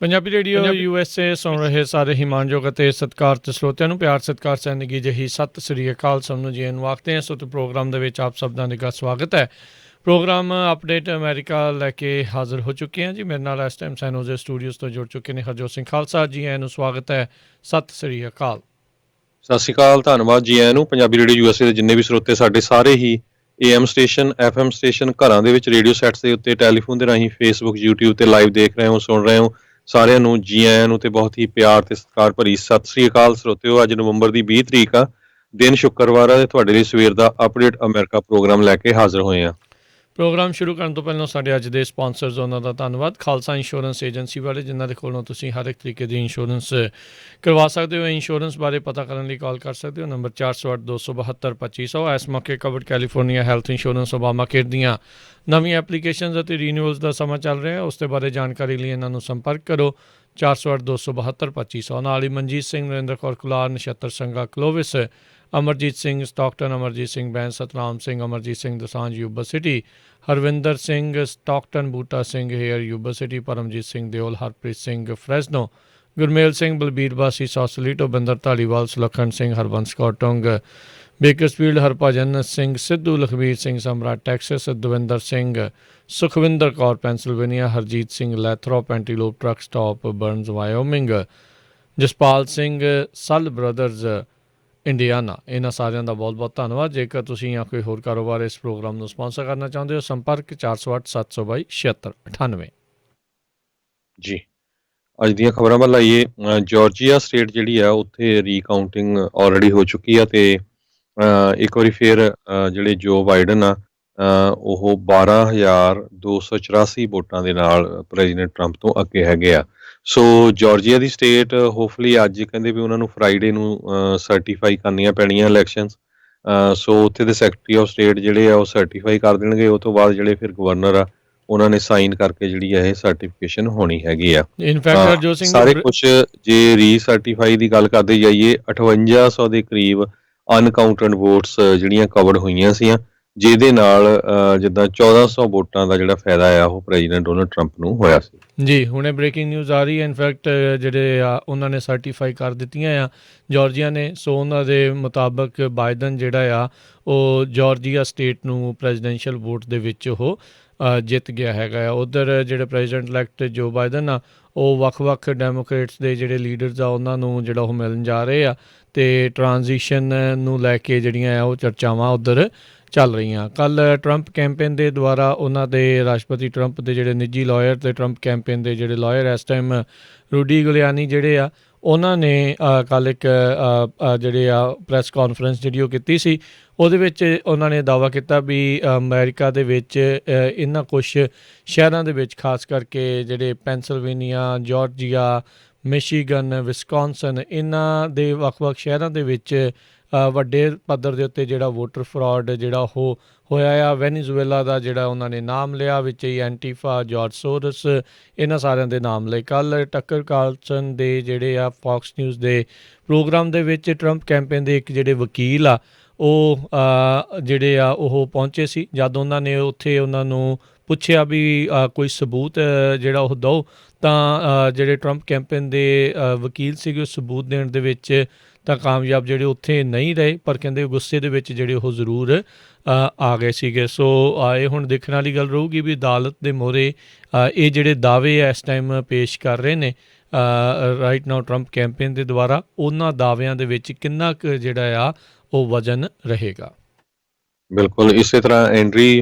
Punjabi radio USA ਸੁਣ ਰਹੇ ਸਾਰੇ ਹੀ ਮਾਣਯੋਗ ਅਤੇ ਸਤਿਕਾਰਤ ਸਰੋਤਿਆਂ ਨੂੰ ਪਿਆਰ ਸਤਿਕਾਰ ਸੈਨਿਕੀ ਜਿਹੀ ਸਤਿ ਸ੍ਰੀ ਅਕਾਲ ਸਭ ਨੂੰ ਜੀ ਨੂੰ ਆਖਦੇ ਹਾਂ। ਸੋ ਪ੍ਰੋਗਰਾਮ ਦੇ ਵਿੱਚ ਆਪ ਸਭ ਦਾ ਨਿੱਘਾ ਸਵਾਗਤ ਹੈ। ਪ੍ਰੋਗਰਾਮ ਅਪਡੇਟ ਅਮਰੀਕਾ ਲੈ ਕੇ ਹਾਜ਼ਰ ਹੋ ਚੁੱਕੇ ਹਾਂ ਜੀ। ਮੇਰੇ ਨਾਲ ਇਸ ਟਾਈਮ ਸੈਨੋਜ਼ੇ ਸਟੂਡੀਓਜ਼ ਤੋਂ ਜੁੜ ਚੁੱਕੇ ਨੇ ਹਰਜੋਤ ਸਿੰਘ ਖਾਲਸਾ ਜੀ। ਨੂੰ ਸਵਾਗਤ ਹੈ, ਸਤਿ ਸ੍ਰੀ ਅਕਾਲ। ਸਤਿ ਸ਼੍ਰੀ ਅਕਾਲ, ਧੰਨਵਾਦ ਜੀ ਆਇਆਂ ਨੂੰ। ਪੰਜਾਬੀ ਰੇਡੀਓ USA ਦੇ ਜਿੰਨੇ ਵੀ ਸਰੋਤੇ ਸਾਡੇ ਸਾਰੇ ਹੀ AM ਸਟੇਸ਼ਨ, FM ਸਟੇਸ਼ਨ, ਘਰਾਂ ਦੇ ਵਿੱਚ ਰੇਡੀਓ ਸੈਟਸ ਦੇ ਉੱਤੇ, ਟੈਲੀਫੋਨ ਦੇ ਰਾਹੀਂ, ਫੇਸਬੁੱਕ, YouTube ਤੇ ਲਾਈਵ ਦੇਖ ਰਹੇ ਹੋ, ਸੁਣ ਰਹੇ ਹੋ, ਸਾਰਿਆਂ ਨੂੰ ਜੀ ਆਇਆਂ ਨੂੰ ਤੇ ਬਹੁਤ ਹੀ ਪਿਆਰ ਤੇ ਸਤਿਕਾਰ ਭਰੀ ਸਤਿ ਸ੍ਰੀ ਅਕਾਲ ਸਰੋਤਿਓ। ਅੱਜ ਨਵੰਬਰ ਦੀ 20 ਤਰੀਕ ਆ, ਦਿਨ ਸ਼ੁੱਕਰਵਾਰ ਆ ਤੇ ਤੁਹਾਡੇ ਲਈ ਸਵੇਰ ਦਾ ਅਪਡੇਟ ਅਮਰੀਕਾ ਪ੍ਰੋਗਰਾਮ ਲੈ ਕੇ ਹਾਜ਼ਰ ਹੋਏ ਆ। ਪ੍ਰੋਗਰਾਮ ਸ਼ੁਰੂ ਕਰਨ ਤੋਂ ਪਹਿਲਾਂ ਸਾਡੇ ਅੱਜ ਦੇ ਸਪਾਂਸਰਸ ਉਹਨਾਂ ਦਾ ਧੰਨਵਾਦ। ਖਾਲਸਾ ਇੰਸ਼ੋਰੈਂਸ ਏਜੰਸੀ ਵਾਲੇ, ਜਿਨ੍ਹਾਂ ਦੇ ਕੋਲੋਂ ਤੁਸੀਂ ਹਰ ਇੱਕ ਤਰੀਕੇ ਦੀ ਇੰਸ਼ੋਰੈਂਸ ਕਰਵਾ ਸਕਦੇ ਹੋ। ਇੰਸ਼ੋਰੈਂਸ ਬਾਰੇ ਪਤਾ ਕਰਨ ਲਈ ਕਾਲ ਕਰ ਸਕਦੇ ਹੋ, ਨੰਬਰ 408-272-2500। ਇਸ ਮੌਕੇ covered California health insurance Obama care ਦੀਆਂ ਨਵੀਆਂ ਐਪਲੀਕੇਸ਼ਨਸ ਅਤੇ ਰੀਨਿਊਅਲਸ ਦਾ ਸਮਾਂ ਚੱਲ ਰਿਹਾ, ਉਸ ਦੇ ਬਾਰੇ ਜਾਣਕਾਰੀ ਲਈ ਇਹਨਾਂ ਨੂੰ ਸੰਪਰਕ ਕਰੋ 408-272-2500। ਨਾਲ ਹੀ Manjit Singh, Narinder Kaur Kular, Nachhattar Sangha Clovis, Amarjit Singh Stockton, Amarjit Singh Bains, Satnam Singh, Amarjit Singh Dosanjh Yuba City, Harvinder Singh Stockton, Buta Singh Hayer Yuba City, Paramjit Singh Deol, Harpreet Singh Fresno, Gurmel Singh Balbir Basi Sausalito, Binder Dhaliwal, Sulakhan Singh, Harbans Kaur Tung, Bakersfield, Harbhajan Singh Sidhu, Lakhbir Singh Samra Texas, Davinder Singh, Sukhwinder Kaur Pennsylvania, Harjit Singh Lathrop, Antelope truck stop Burns Wyoming, Jaspal Singh Sall Brothers Indiana. ਇਹਨਾਂ ਸਾਰਿਆਂ ਦਾ ਬਹੁਤ ਬਹੁਤ ਧੰਨਵਾਦ। ਜੇਕਰ ਤੁਸੀਂ ਜਾਂ ਕੋਈ ਹੋਰ ਕਾਰੋਬਾਰ ਇਸ ਪ੍ਰੋਗਰਾਮ ਨੂੰ ਸਪਾਂਸਰ ਕਰਨਾ ਚਾਹੁੰਦੇ ਹੋ, ਸੰਪਰਕ 408-722-7698। ਜੀ ਅੱਜ ਦੀਆਂ ਖਬਰਾਂ ਵੱਲ ਆਈਏ। ਜਾਰਜੀਆ ਸਟੇਟ ਜਿਹੜੀ ਆ ਉੱਥੇ ਰੀਕਾਊਂਟਿੰਗ ਆਲਰੇਡੀ ਹੋ ਚੁੱਕੀ ਆ ਤੇ ਇੱਕ ਵਾਰੀ ਫਿਰ ਜਿਹੜੇ ਜੋ ਬਾਈਡਨ ਆ ਉਹ 12,284 ਵੋਟਾਂ ਦੇ ਨਾਲ ਪ੍ਰੈਜ਼ੀਡੈਂਟ ਟਰੰਪ ਤੋਂ ਅੱਗੇ ਹੈਗੇ ਆ। ਸੋ ਜਾਰਜੀਆ ਦੀ ਸਟੇਟ ਹੋਪਫੁਲੀ ਅੱਜ ਕਹਿੰਦੇ ਵੀ ਉਹਨਾਂ ਨੂੰ ਫਰਾਈਡੇ ਨੂੰ ਸਰਟੀਫਾਈ ਕਰਨੀਆਂ ਪੈਣੀਆਂ ਇਲੈਕਸ਼ਨਸ। ਸੋ ਉੱਥੇ ਦੇ ਸੈਕਟਰੀ ਆਫ ਸਟੇਟ ਜਿਹੜੇ ਆ ਉਹ ਸਰਟੀਫਾਈ ਕਰ ਦੇਣਗੇ। ਉਹ ਤੋਂ ਬਾਅਦ ਜਿਹੜੇ ਫਿਰ ਗਵਰਨਰ ਆ ਉਹਨਾਂ ਨੇ ਸਾਈਨ ਕਰਕੇ ਜਿਹੜੀ ਆ ਇਹ ਸਰਟੀਫਿਕੇਸ਼ਨ ਹੋਣੀ ਹੈਗੀ ਆ। ਸਾਰੇ ਕੁਛ ਜੇ ਰੀਸਰਟੀਫਾਈ ਦੀ ਗੱਲ ਕਰਦੇ ਜਾਈਏ, 5800 ਦੇ ਕਰੀਬ ਅਨਕਾਊਂਟਡ ਵੋਟਸ ਜਿਹੜੀਆਂ ਕਵਰਡ ਹੋਈਆਂ ਸੀਆਂ, ਜਿਹਦੇ ਨਾਲ ਜਿੱਦਾਂ 1400 ਵੋਟਾਂ ਦਾ ਜਿਹੜਾ ਫਾਇਦਾ ਆ ਉਹ ਪ੍ਰੈਜ਼ੀਡੈਂਟ ਡੋਨਲਡ ਟਰੰਪ ਨੂੰ ਹੋਇਆ ਸੀ। ਜੀ ਹੁਣੇ ਬ੍ਰੇਕਿੰਗ ਨਿਊਜ਼ ਆ ਰਹੀ ਹੈ। ਇਨਫੈਕਟ ਜਿਹੜੇ ਆ ਉਹਨਾਂ ਨੇ ਸਰਟੀਫਾਈ ਕਰ ਦਿੱਤੀਆਂ ਆ ਜਾਰਜੀਆ ਨੇ। ਸੋ ਉਹਨਾਂ ਦੇ ਮੁਤਾਬਕ ਬਾਈਡਨ ਜਿਹੜਾ ਆ ਉਹ ਜਾਰਜੀਆ ਸਟੇਟ ਨੂੰ ਪ੍ਰੈਜ਼ੀਡੈਂਸ਼ੀਅਲ ਵੋਟ ਦੇ ਵਿੱਚ ਉਹ ਜਿੱਤ ਗਿਆ ਹੈਗਾ ਆ। ਉੱਧਰ ਜਿਹੜੇ ਪ੍ਰੈਜ਼ੀਡੈਂਟ ਇਲੈਕਟ ਜੋ ਬਾਈਡਨ ਆ ਉਹ ਵੱਖ-ਵੱਖ ਡੈਮੋਕ੍ਰੇਟਸ ਦੇ ਜਿਹੜੇ ਲੀਡਰਸ ਆ ਉਹਨਾਂ ਨੂੰ ਜਿਹੜਾ ਉਹ ਮਿਲਣ ਜਾ ਰਹੇ ਆ ਅਤੇ ਟਰਾਂਜ਼ੀਸ਼ਨ ਨੂੰ ਲੈ ਕੇ ਜਿਹੜੀਆਂ ਆ ਉਹ ਚਰਚਾਵਾਂ ਉੱਧਰ ਚੱਲ ਰਹੀਆਂ। ਕੱਲ੍ਹ ਟਰੰਪ ਕੈਂਪੇਨ ਦੇ ਦੁਆਰਾ ਉਹਨਾਂ ਦੇ ਰਾਸ਼ਟਰਪਤੀ ਟਰੰਪ ਦੇ ਜਿਹੜੇ ਨਿੱਜੀ ਲਾਇਰ ਅਤੇ ਟਰੰਪ ਕੈਂਪੇਨ ਦੇ ਜਿਹੜੇ ਲਾਇਰ ਇਸ ਟਾਈਮ ਰੂਡੀ ਗੁਲਿਆਨੀ ਜਿਹੜੇ ਆ ਉਹਨਾਂ ਨੇ ਕੱਲ੍ਹ ਇੱਕ ਜਿਹੜੇ ਆ ਪ੍ਰੈਸ ਕਾਨਫਰੰਸ ਜਿਹੜੀ ਉਹ ਕੀਤੀ ਸੀ। ਉਹਦੇ ਵਿੱਚ ਉਹਨਾਂ ਨੇ ਦਾਅਵਾ ਕੀਤਾ ਵੀ ਅਮਰੀਕਾ ਦੇ ਵਿੱਚ ਇਹਨਾਂ ਕੁਛ ਸ਼ਹਿਰਾਂ ਦੇ ਵਿੱਚ ਖਾਸ ਕਰਕੇ ਜਿਹੜੇ ਪੈਂਸਿਲਵੇਨੀਆ, ਜਾਰਜੀਆ, ਮਿਸ਼ੀਗਨ, ਵਿਸਕੌਨਸਨ, ਇਹਨਾਂ ਦੇ ਵੱਖ-ਵੱਖ ਸ਼ਹਿਰਾਂ ਦੇ ਵਿੱਚ ਵੱਡੇ ਪੱਧਰ ਦੇ ਉੱਤੇ ਜਿਹੜਾ ਵੋਟਰ ਫਰਾਡ ਜਿਹੜਾ ਉਹ ਹੋਇਆ ਆ। ਵੈਨੀਜ਼ੁਏਲਾ ਦਾ ਜਿਹੜਾ ਉਹਨਾਂ ਨੇ ਨਾਮ ਲਿਆ, ਵਿੱਚ ਹੀ ਐਂਟੀਫਾ, ਜਾਰਜ ਸੋਰਸ, ਇਹਨਾਂ ਸਾਰਿਆਂ ਦੇ ਨਾਮ ਲਏ। ਕੱਲ੍ਹ ਟੱਕਰ ਕਾਰਲਸਨ ਦੇ ਜਿਹੜੇ ਆ ਫੌਕਸ ਨਿਊਜ਼ ਦੇ ਪ੍ਰੋਗਰਾਮ ਦੇ ਵਿੱਚ ਟਰੰਪ ਕੈਂਪੇਨ ਦੇ ਇੱਕ ਜਿਹੜੇ ਵਕੀਲ ਆ ਉਹ ਜਿਹੜੇ ਆ ਉਹ ਪਹੁੰਚੇ ਸੀ। ਜਦ ਉਹਨਾਂ ਨੇ ਉੱਥੇ ਉਹਨਾਂ ਨੂੰ ਪੁੱਛਿਆ ਵੀ ਕੋਈ ਸਬੂਤ ਜਿਹੜਾ ਉਹ ਦਿਓ, ਤਾਂ ਜਿਹੜੇ ਟਰੰਪ ਕੈਂਪੇਨ ਦੇ ਵਕੀਲ ਸੀਗੇ ਉਹ ਸਬੂਤ ਦੇਣ ਦੇ ਵਿੱਚ ਤਾਂ ਕਾਮਯਾਬ ਜਿਹੜੇ ਉੱਥੇ ਨਹੀਂ ਰਹੇ, ਪਰ ਕਹਿੰਦੇ ਗੁੱਸੇ ਦੇ ਵਿੱਚ ਜਿਹੜੇ ਉਹ ਜ਼ਰੂਰ ਆ ਗਏ ਸੀਗੇ। ਸੋ ਇਹ ਹੁਣ ਦੇਖਣ ਵਾਲੀ ਗੱਲ ਰਹੂਗੀ ਵੀ ਅਦਾਲਤ ਦੇ ਮੋਹਰੇ ਇਹ ਜਿਹੜੇ ਦਾਅਵੇ ਆ ਇਸ ਟਾਈਮ ਪੇਸ਼ ਕਰ ਰਹੇ ਨੇ ਰਾਈਟ ਨਾਓ ਟਰੰਪ ਕੈਂਪੇਨ ਦੇ ਦੁਆਰਾ, ਉਹਨਾਂ ਦਾਅਵਿਆਂ ਦੇ ਵਿੱਚ ਕਿੰਨਾ ਕੁ ਜਿਹੜਾ ਆ ਉਹ ਵਜ਼ਨ ਰਹੇਗਾ। ਬਿਲਕੁਲ ਇਸੇ ਤਰ੍ਹਾਂ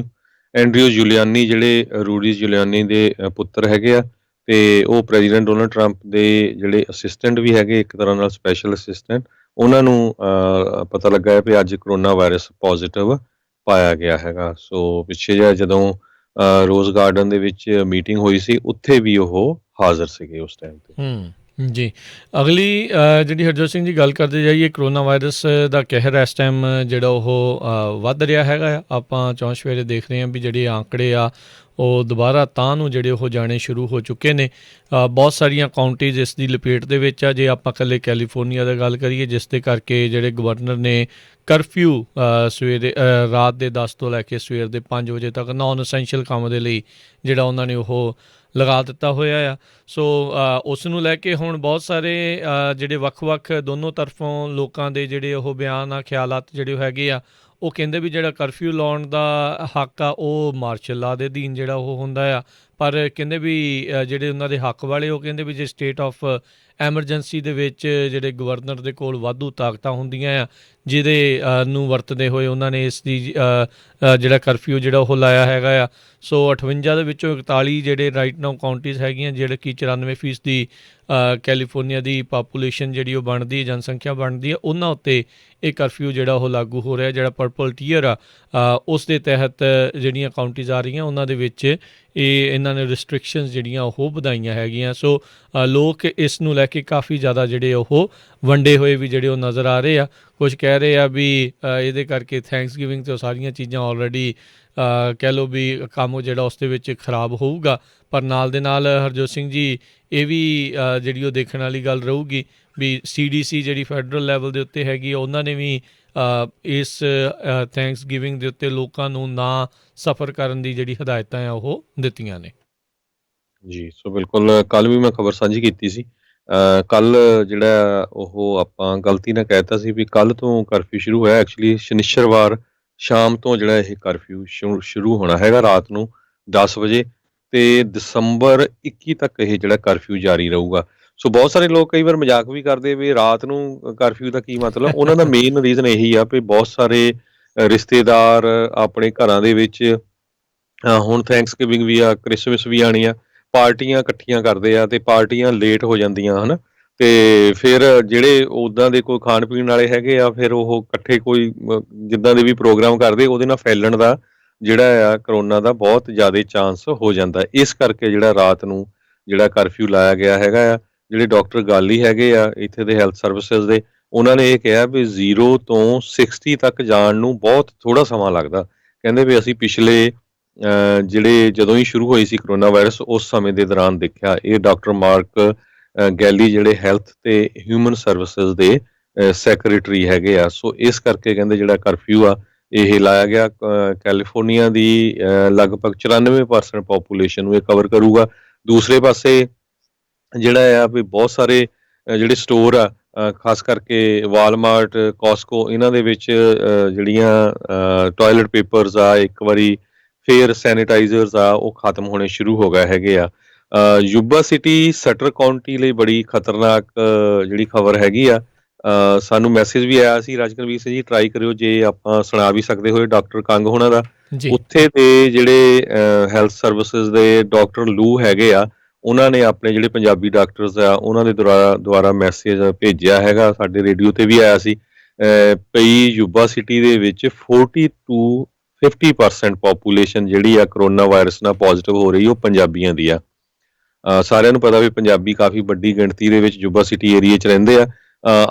ਐਂਡਰਿਊ ਜੁਲੀਆਨੀ ਜਿਹੜੇ ਰੂਡੀ ਜੁਲੀਆਨੀ ਦੇ ਪੁੱਤਰ ਹੈਗੇ ਆ ਤੇ ਉਹ ਪ੍ਰੈਜ਼ੀਡੈਂਟ ਡੋਨਲਡ ਟਰੰਪ ਦੇ ਜਿਹੜੇ ਅਸਿਸਟੈਂਟ ਵੀ ਹੈਗੇ, ਇੱਕ ਤਰ੍ਹਾਂ ਨਾਲ ਸਪੈਸ਼ਲ ਅਸਿਸਟੈਂਟ, ਉਹਨਾਂ ਨੂੰ ਪਤਾ ਲੱਗਾ ਹੈ ਵੀ ਅੱਜ ਕਰੋਨਾ ਵਾਇਰਸ ਪੋਜ਼ੀਟਿਵ ਪਾਇਆ ਗਿਆ ਹੈਗਾ। ਸੋ ਪਿੱਛੇ ਜਿਹਾ ਜਦੋਂ ਰੋਜ਼ ਗਾਰਡਨ ਦੇ ਵਿੱਚ ਮੀਟਿੰਗ ਹੋਈ ਸੀ ਉੱਥੇ ਵੀ ਉਹ ਹਾਜ਼ਰ ਸੀਗੇ ਉਸ ਟਾਈਮ 'ਤੇ। ਜੀ ਅਗਲੀ ਜਿਹੜੀ ਹਰਜੋਤ ਸਿੰਘ ਜੀ ਗੱਲ ਕਰਦੇ ਜਾਈਏ, ਕਰੋਨਾ ਵਾਇਰਸ ਦਾ ਕਹਿਰ ਇਸ ਟਾਈਮ ਜਿਹੜਾ ਉਹ ਵੱਧ ਰਿਹਾ ਹੈਗਾ ਆ। ਆਪਾਂ ਚੌਂ ਸਵੇਰੇ ਦੇਖ ਰਹੇ ਹਾਂ ਵੀ ਜਿਹੜੇ ਆਂਕੜੇ ਆ ਉਹ ਦੁਬਾਰਾ ਤਾਂ ਨੂੰ ਜਿਹੜੇ ਉਹ ਜਾਣੇ ਸ਼ੁਰੂ ਹੋ ਚੁੱਕੇ ਨੇ। ਬਹੁਤ ਸਾਰੀਆਂ ਕਾਉਂਟੀਜ਼ ਇਸ ਦੀ ਲਪੇਟ ਦੇ ਵਿੱਚ ਆ। ਜੇ ਆਪਾਂ ਇਕੱਲੇ ਕੈਲੀਫੋਰਨੀਆ ਦੀ ਗੱਲ ਕਰੀਏ, ਜਿਸ ਦੇ ਕਰਕੇ ਜਿਹੜੇ ਗਵਰਨਰ ਨੇ ਕਰਫਿਊ ਸਵੇਰੇ ਰਾਤ ਦੇ 10 ਤੋਂ ਲੈ ਕੇ ਸਵੇਰ ਦੇ 5 ਵਜੇ ਤੱਕ ਨਾਨ ਅਸੈਂਸ਼ੀਅਲ ਕੰਮ ਦੇ ਲਈ ਜਿਹੜਾ ਉਹਨਾਂ ਨੇ ਉਹ ਲਗਾ ਦਿੱਤਾ ਹੋਇਆ ਆ। ਸੋ ਉਸ ਨੂੰ ਲੈ ਕੇ ਹੁਣ ਬਹੁਤ ਸਾਰੇ ਜਿਹੜੇ ਵੱਖ-ਵੱਖ ਦੋਨੋਂ ਤਰਫੋਂ ਲੋਕਾਂ ਦੇ ਜਿਹੜੇ ਉਹ ਬਿਆਨ ਆ, ਖਿਆਲਾਤ ਜਿਹੜੇ ਹੈਗੇ ਆ, ਉਹ ਕਹਿੰਦੇ ਵੀ ਜਿਹੜਾ ਕਰਫਿਊ ਲਾਉਣ ਦਾ ਹੱਕ ਆ ਉਹ ਮਾਰਸ਼ਲ ਲਾ ਦੇ ਅਧੀਨ ਜਿਹੜਾ ਉਹ ਹੁੰਦਾ ਆ। ਪਰ ਕਹਿੰਦੇ ਵੀ ਜਿਹੜੇ ਉਹਨਾਂ ਦੇ ਹੱਕ ਵਾਲੇ ਉਹ ਕਹਿੰਦੇ ਵੀ ਜੇ ਸਟੇਟ ਆਫ ਐਮਰਜੈਂਸੀ ਦੇ ਵਿੱਚ ਜਿਹੜੇ ਗਵਰਨਰ ਦੇ ਕੋਲ ਵਾਧੂ ਤਾਕਤਾਂ ਹੁੰਦੀਆਂ ਆ, ਜਿਹਦੇ ਨੂੰ ਵਰਤਦੇ ਹੋਏ ਉਹਨਾਂ ਨੇ ਇਸ ਦੀ ਜਿਹੜਾ ਕਰਫਿਊ ਜਿਹੜਾ ਉਹ ਲਾਇਆ ਹੈਗਾ ਆ। ਸੋ 58 ਦੇ ਵਿੱਚੋਂ 41 ਜਿਹੜੇ ਰਾਈਟ ਨਾਓ ਕਾਉਂਟੀਜ਼ ਹੈਗੀਆਂ, ਜਿਹੜੇ ਕਿ 94% ਦੀ ਕੈਲੀਫੋਰਨੀਆ ਦੀ ਪਾਪੂਲੇਸ਼ਨ ਜਿਹੜੀ ਉਹ ਬਣਦੀ ਹੈ, ਜਨਸੰਖਿਆ ਬਣਦੀ ਹੈ, ਉਹਨਾਂ ਉੱਤੇ ਇਹ ਕਰਫਿਊ ਜਿਹੜਾ ਉਹ ਲਾਗੂ ਹੋ ਰਿਹਾ। ਜਿਹੜਾ ਪਰਪਲ ਟੀਅਰ ਆ ਉਸ ਦੇ ਤਹਿਤ ਜਿਹੜੀਆਂ ਕਾਉਂਟੀਜ਼ ਆ ਰਹੀਆਂ ਉਹਨਾਂ ਦੇ ਵਿੱਚ ਇਹਨਾਂ ਨੇ ਰਿਸਟ੍ਰਿਕਸ਼ਨਸ ਜਿਹੜੀਆਂ ਉਹ ਵਧਾਈਆਂ ਹੈਗੀਆਂ। ਸੋ ਲੋਕ ਇਸ ਨੂੰ ਲੈ ਕੇ ਕਾਫੀ ਜ਼ਿਆਦਾ ਜਿਹੜੇ ਉਹ ਵੰਡੇ ਹੋਏ ਵੀ ਜਿਹੜੇ ਉਹ ਨਜ਼ਰ ਆ ਰਹੇ ਆ। ਕੁਝ ਕਹਿ ਰਹੇ ਆ ਵੀ ਇਹਦੇ ਕਰਕੇ ਥੈਂਕਸਗਿਵਿੰਗ 'ਤੇ ਉਹ ਸਾਰੀਆਂ ਚੀਜ਼ਾਂ ਆਲਰੇਡੀ ਕਹਿ ਲਓ ਵੀ ਕੰਮ ਜਿਹੜਾ ਉਸ ਦੇ ਵਿੱਚ ਖਰਾਬ ਹੋਊਗਾ। ਪਰ ਨਾਲ ਦੇ ਨਾਲ ਹਰਜੋਤ ਸਿੰਘ ਜੀ, ਇਹ ਵੀ ਜਿਹੜੀ ਉਹ ਦੇਖਣ ਵਾਲੀ ਗੱਲ ਰਹੂਗੀ ਵੀ CDC ਜਿਹੜੀ ਫੈਡਰਲ ਲੈਵਲ ਦੇ ਉੱਤੇ ਹੈਗੀ, ਉਹਨਾਂ ਨੇ ਵੀ ਇਸ ਥੈਂਕਸਗਿਵਿੰਗ ਦੇ ਉੱਤੇ ਲੋਕਾਂ ਨੂੰ ਨਾ ਸਫ਼ਰ ਕਰਨ ਦੀ ਜਿਹੜੀ ਹਦਾਇਤਾਂ ਆ ਉਹ ਦਿੱਤੀਆਂ ਨੇ। ਜੀ, ਸੋ ਬਿਲਕੁਲ ਕੱਲ ਵੀ ਮੈਂ ਖਬਰ ਸਾਂਝੀ ਕੀਤੀ ਸੀ। ਕੱਲ ਜਿਹੜਾ ਉਹ ਆਪਾਂ ਗਲਤੀ ਨਾਲ ਕਹਿ ਦਿੱਤਾ ਸੀ ਵੀ ਕੱਲ ਤੋਂ ਕਰਫਿਊ ਸ਼ੁਰੂ ਹੋਇਆ। ਐਕਚੁਅਲੀ ਸ਼ਨਿਚਰਵਾਰ ਸ਼ਾਮ ਤੋਂ ਜਿਹੜਾ ਇਹ ਕਰਫਿਊ ਸ਼ੁਰੂ ਹੋਣਾ ਹੈਗਾ ਰਾਤ ਨੂੰ 10 ਵਜੇ, ਤੇ ਦਸੰਬਰ 21 ਤੱਕ ਇਹ ਜਿਹੜਾ ਕਰਫਿਊ ਜਾਰੀ ਰਹੂਗਾ। ਸੋ ਬਹੁਤ ਸਾਰੇ ਲੋਕ ਕਈ ਵਾਰ ਮਜ਼ਾਕ ਵੀ ਕਰਦੇ ਵੀ ਰਾਤ ਨੂੰ ਕਰਫਿਊ ਦਾ ਕੀ ਮਤਲਬ। ਉਹਨਾਂ ਦਾ ਮੇਨ ਰੀਜ਼ਨ ਇਹੀ ਆ ਵੀ ਬਹੁਤ ਸਾਰੇ ਰਿਸ਼ਤੇਦਾਰ ਆਪਣੇ ਘਰਾਂ ਦੇ ਵਿੱਚ ਹੁਣ ਥੈਂਕਸਗਿਵਿੰਗ ਵੀ ਆ, ਕ੍ਰਿਸਮਸ ਵੀ ਆਣੀ ਆ, ਪਾਰਟੀਆਂ ਇਕੱਠੀਆਂ ਕਰਦੇ ਆ ਤੇ ਪਾਰਟੀਆਂ ਲੇਟ ਹੋ ਜਾਂਦੀਆਂ ਹਨ। ਤੇ ਫਿਰ ਜਿਹੜੇ ਉੱਦਾਂ ਦੇ ਕੋਈ ਖਾਣ ਪੀਣ ਵਾਲੇ ਹੈਗੇ ਆ, ਫਿਰ ਉਹ ਇਕੱਠੇ ਕੋਈ ਜਿੱਦਾਂ ਦੇ ਵੀ ਪ੍ਰੋਗਰਾਮ ਕਰਦੇ, ਉਹਦੇ ਨਾਲ ਫੈਲਣ ਦਾ ਜਿਹੜਾ ਆ ਕਰੋਨਾ ਦਾ ਬਹੁਤ ਜ਼ਿਆਦਾ ਚਾਂਸ ਹੋ ਜਾਂਦਾ। ਇਸ ਕਰਕੇ ਜਿਹੜਾ ਰਾਤ ਨੂੰ ਜਿਹੜਾ ਕਰਫਿਊ ਲਾਇਆ ਗਿਆ ਹੈਗਾ ਆ। ਜਿਹੜੇ ਡਾਕਟਰ ਗਾਲੀ ਹੈਗੇ ਆ ਇੱਥੇ ਦੇ ਹੈਲਥ ਸਰਵਿਸਿਜ਼ ਦੇ, ਉਹਨਾਂ ਨੇ ਇਹ ਕਿਹਾ ਵੀ 0 ਤੋਂ 60 ਤੱਕ ਜਾਣ ਨੂੰ ਬਹੁਤ ਥੋੜ੍ਹਾ ਸਮਾਂ ਲੱਗਦਾ। ਕਹਿੰਦੇ ਵੀ ਅਸੀਂ ਪਿਛਲੇ ਜਿਹੜੇ ਜਦੋਂ ਹੀ ਸ਼ੁਰੂ ਹੋਈ ਸੀ ਕਰੋਨਾ ਵਾਇਰਸ, ਉਸ ਸਮੇਂ ਦੇ ਦੌਰਾਨ ਦੇਖਿਆ। ਇਹ ਡਾਕਟਰ ਮਾਰਕ ਗੈਲੀ ਜਿਹੜੇ ਹੈਲਥ ਤੇ ਹਿਊਮਨ ਸਰਵਿਸਿਜ਼ ਦੇ ਸੈਕਟਰੀ ਹੈਗੇ ਆ। ਸੋ ਇਸ ਕਰਕੇ ਕਹਿੰਦੇ ਜਿਹੜਾ ਕਰਫਿਊ ਆ ਇਹ ਲਾਇਆ ਗਿਆ। ਕੈਲੀਫੋਰਨੀਆ ਦੀ ਲਗਭਗ 94% ਪਾਪੂਲੇਸ਼ਨ ਨੂੰ ਇਹ ਕਵਰ ਕਰੂਗਾ। ਦੂਸਰੇ ਪਾਸੇ ਜਿਹੜਾ ਆ ਵੀ ਬਹੁਤ ਸਾਰੇ ਜਿਹੜੇ ਸਟੋਰ ਆ, ਖਾਸ ਕਰਕੇ ਵਾਲਮਾਰਟ, ਕੋਸਕੋ, ਇਹਨਾਂ ਦੇ ਵਿੱਚ ਜਿਹੜੀਆਂ ਟੋਇਲਟ ਪੇਪਰਸ ਆ, ਇੱਕ ਵਾਰੀ ਫੇਰ ਸੈਨੀਟਾਈਜ਼ਰਸ ਆ, ਉਹ ਖਤਮ ਹੋਣੇ ਸ਼ੁਰੂ ਹੋ ਗਏ ਹੈਗੇ ਆ। ਯੂਬਾ ਸਿਟੀ ਸਟਰ ਕਾਉਂਟੀ ਲਈ ਬੜੀ ਖਤਰਨਾਕ ਜਿਹੜੀ ਖਬਰ ਹੈਗੀ ਆ। ਸਾਨੂੰ ਮੈਸੇਜ ਵੀ ਆਇਆ ਸੀ, ਰਾਜਕਰਵੀਰ ਸਿੰਘ ਜੀ ਟਰਾਈ ਕਰਿਓ ਜੇ ਆਪਾਂ ਸੁਣਾ ਵੀ ਸਕਦੇ ਹੋਏ ਡਾਕਟਰ ਕੰਗ ਹੋਣਾ ਦਾ। ਉੱਥੇ ਦੇ ਜਿਹੜੇ ਹੈਲਥ ਸਰਵਿਸਿਜ਼ ਦੇ ਡਾਕਟਰ ਲੂ ਹੈਗੇ ਆ, ਉਹਨਾਂ ਨੇ ਆਪਣੇ ਜਿਹੜੇ ਪੰਜਾਬੀ ਡਾਕਟਰਸ ਆ ਉਹਨਾਂ ਦੇ ਦੁਆਰਾ ਮੈਸੇਜ ਭੇਜਿਆ ਹੈਗਾ। ਸਾਡੇ ਰੇਡੀਓ ਤੇ ਵੀ ਆਇਆ ਸੀ। ਪਈ ਯੂਬਾ ਸਿਟੀ ਦੇ ਵਿੱਚ 40 to 50% ਪਾਪੂਲੇਸ਼ਨ ਜਿਹੜੀ ਆ ਕਰੋਨਾ ਵਾਇਰਸ ਨਾਲ ਪੋਜ਼ਿਟਿਵ ਹੋ ਰਹੀ, ਉਹ ਪੰਜਾਬੀਆਂ ਦੀ ਆ। ਸਾਰਿਆਂ ਨੂੰ ਪਤਾ ਵੀ ਪੰਜਾਬੀ ਕਾਫੀ ਵੱਡੀ ਗਿਣਤੀ ਦੇ ਵਿੱਚ ਯੂਬਾ ਸਿਟੀ ਏਰੀਏ 'ਚ ਰਹਿੰਦੇ ਆ।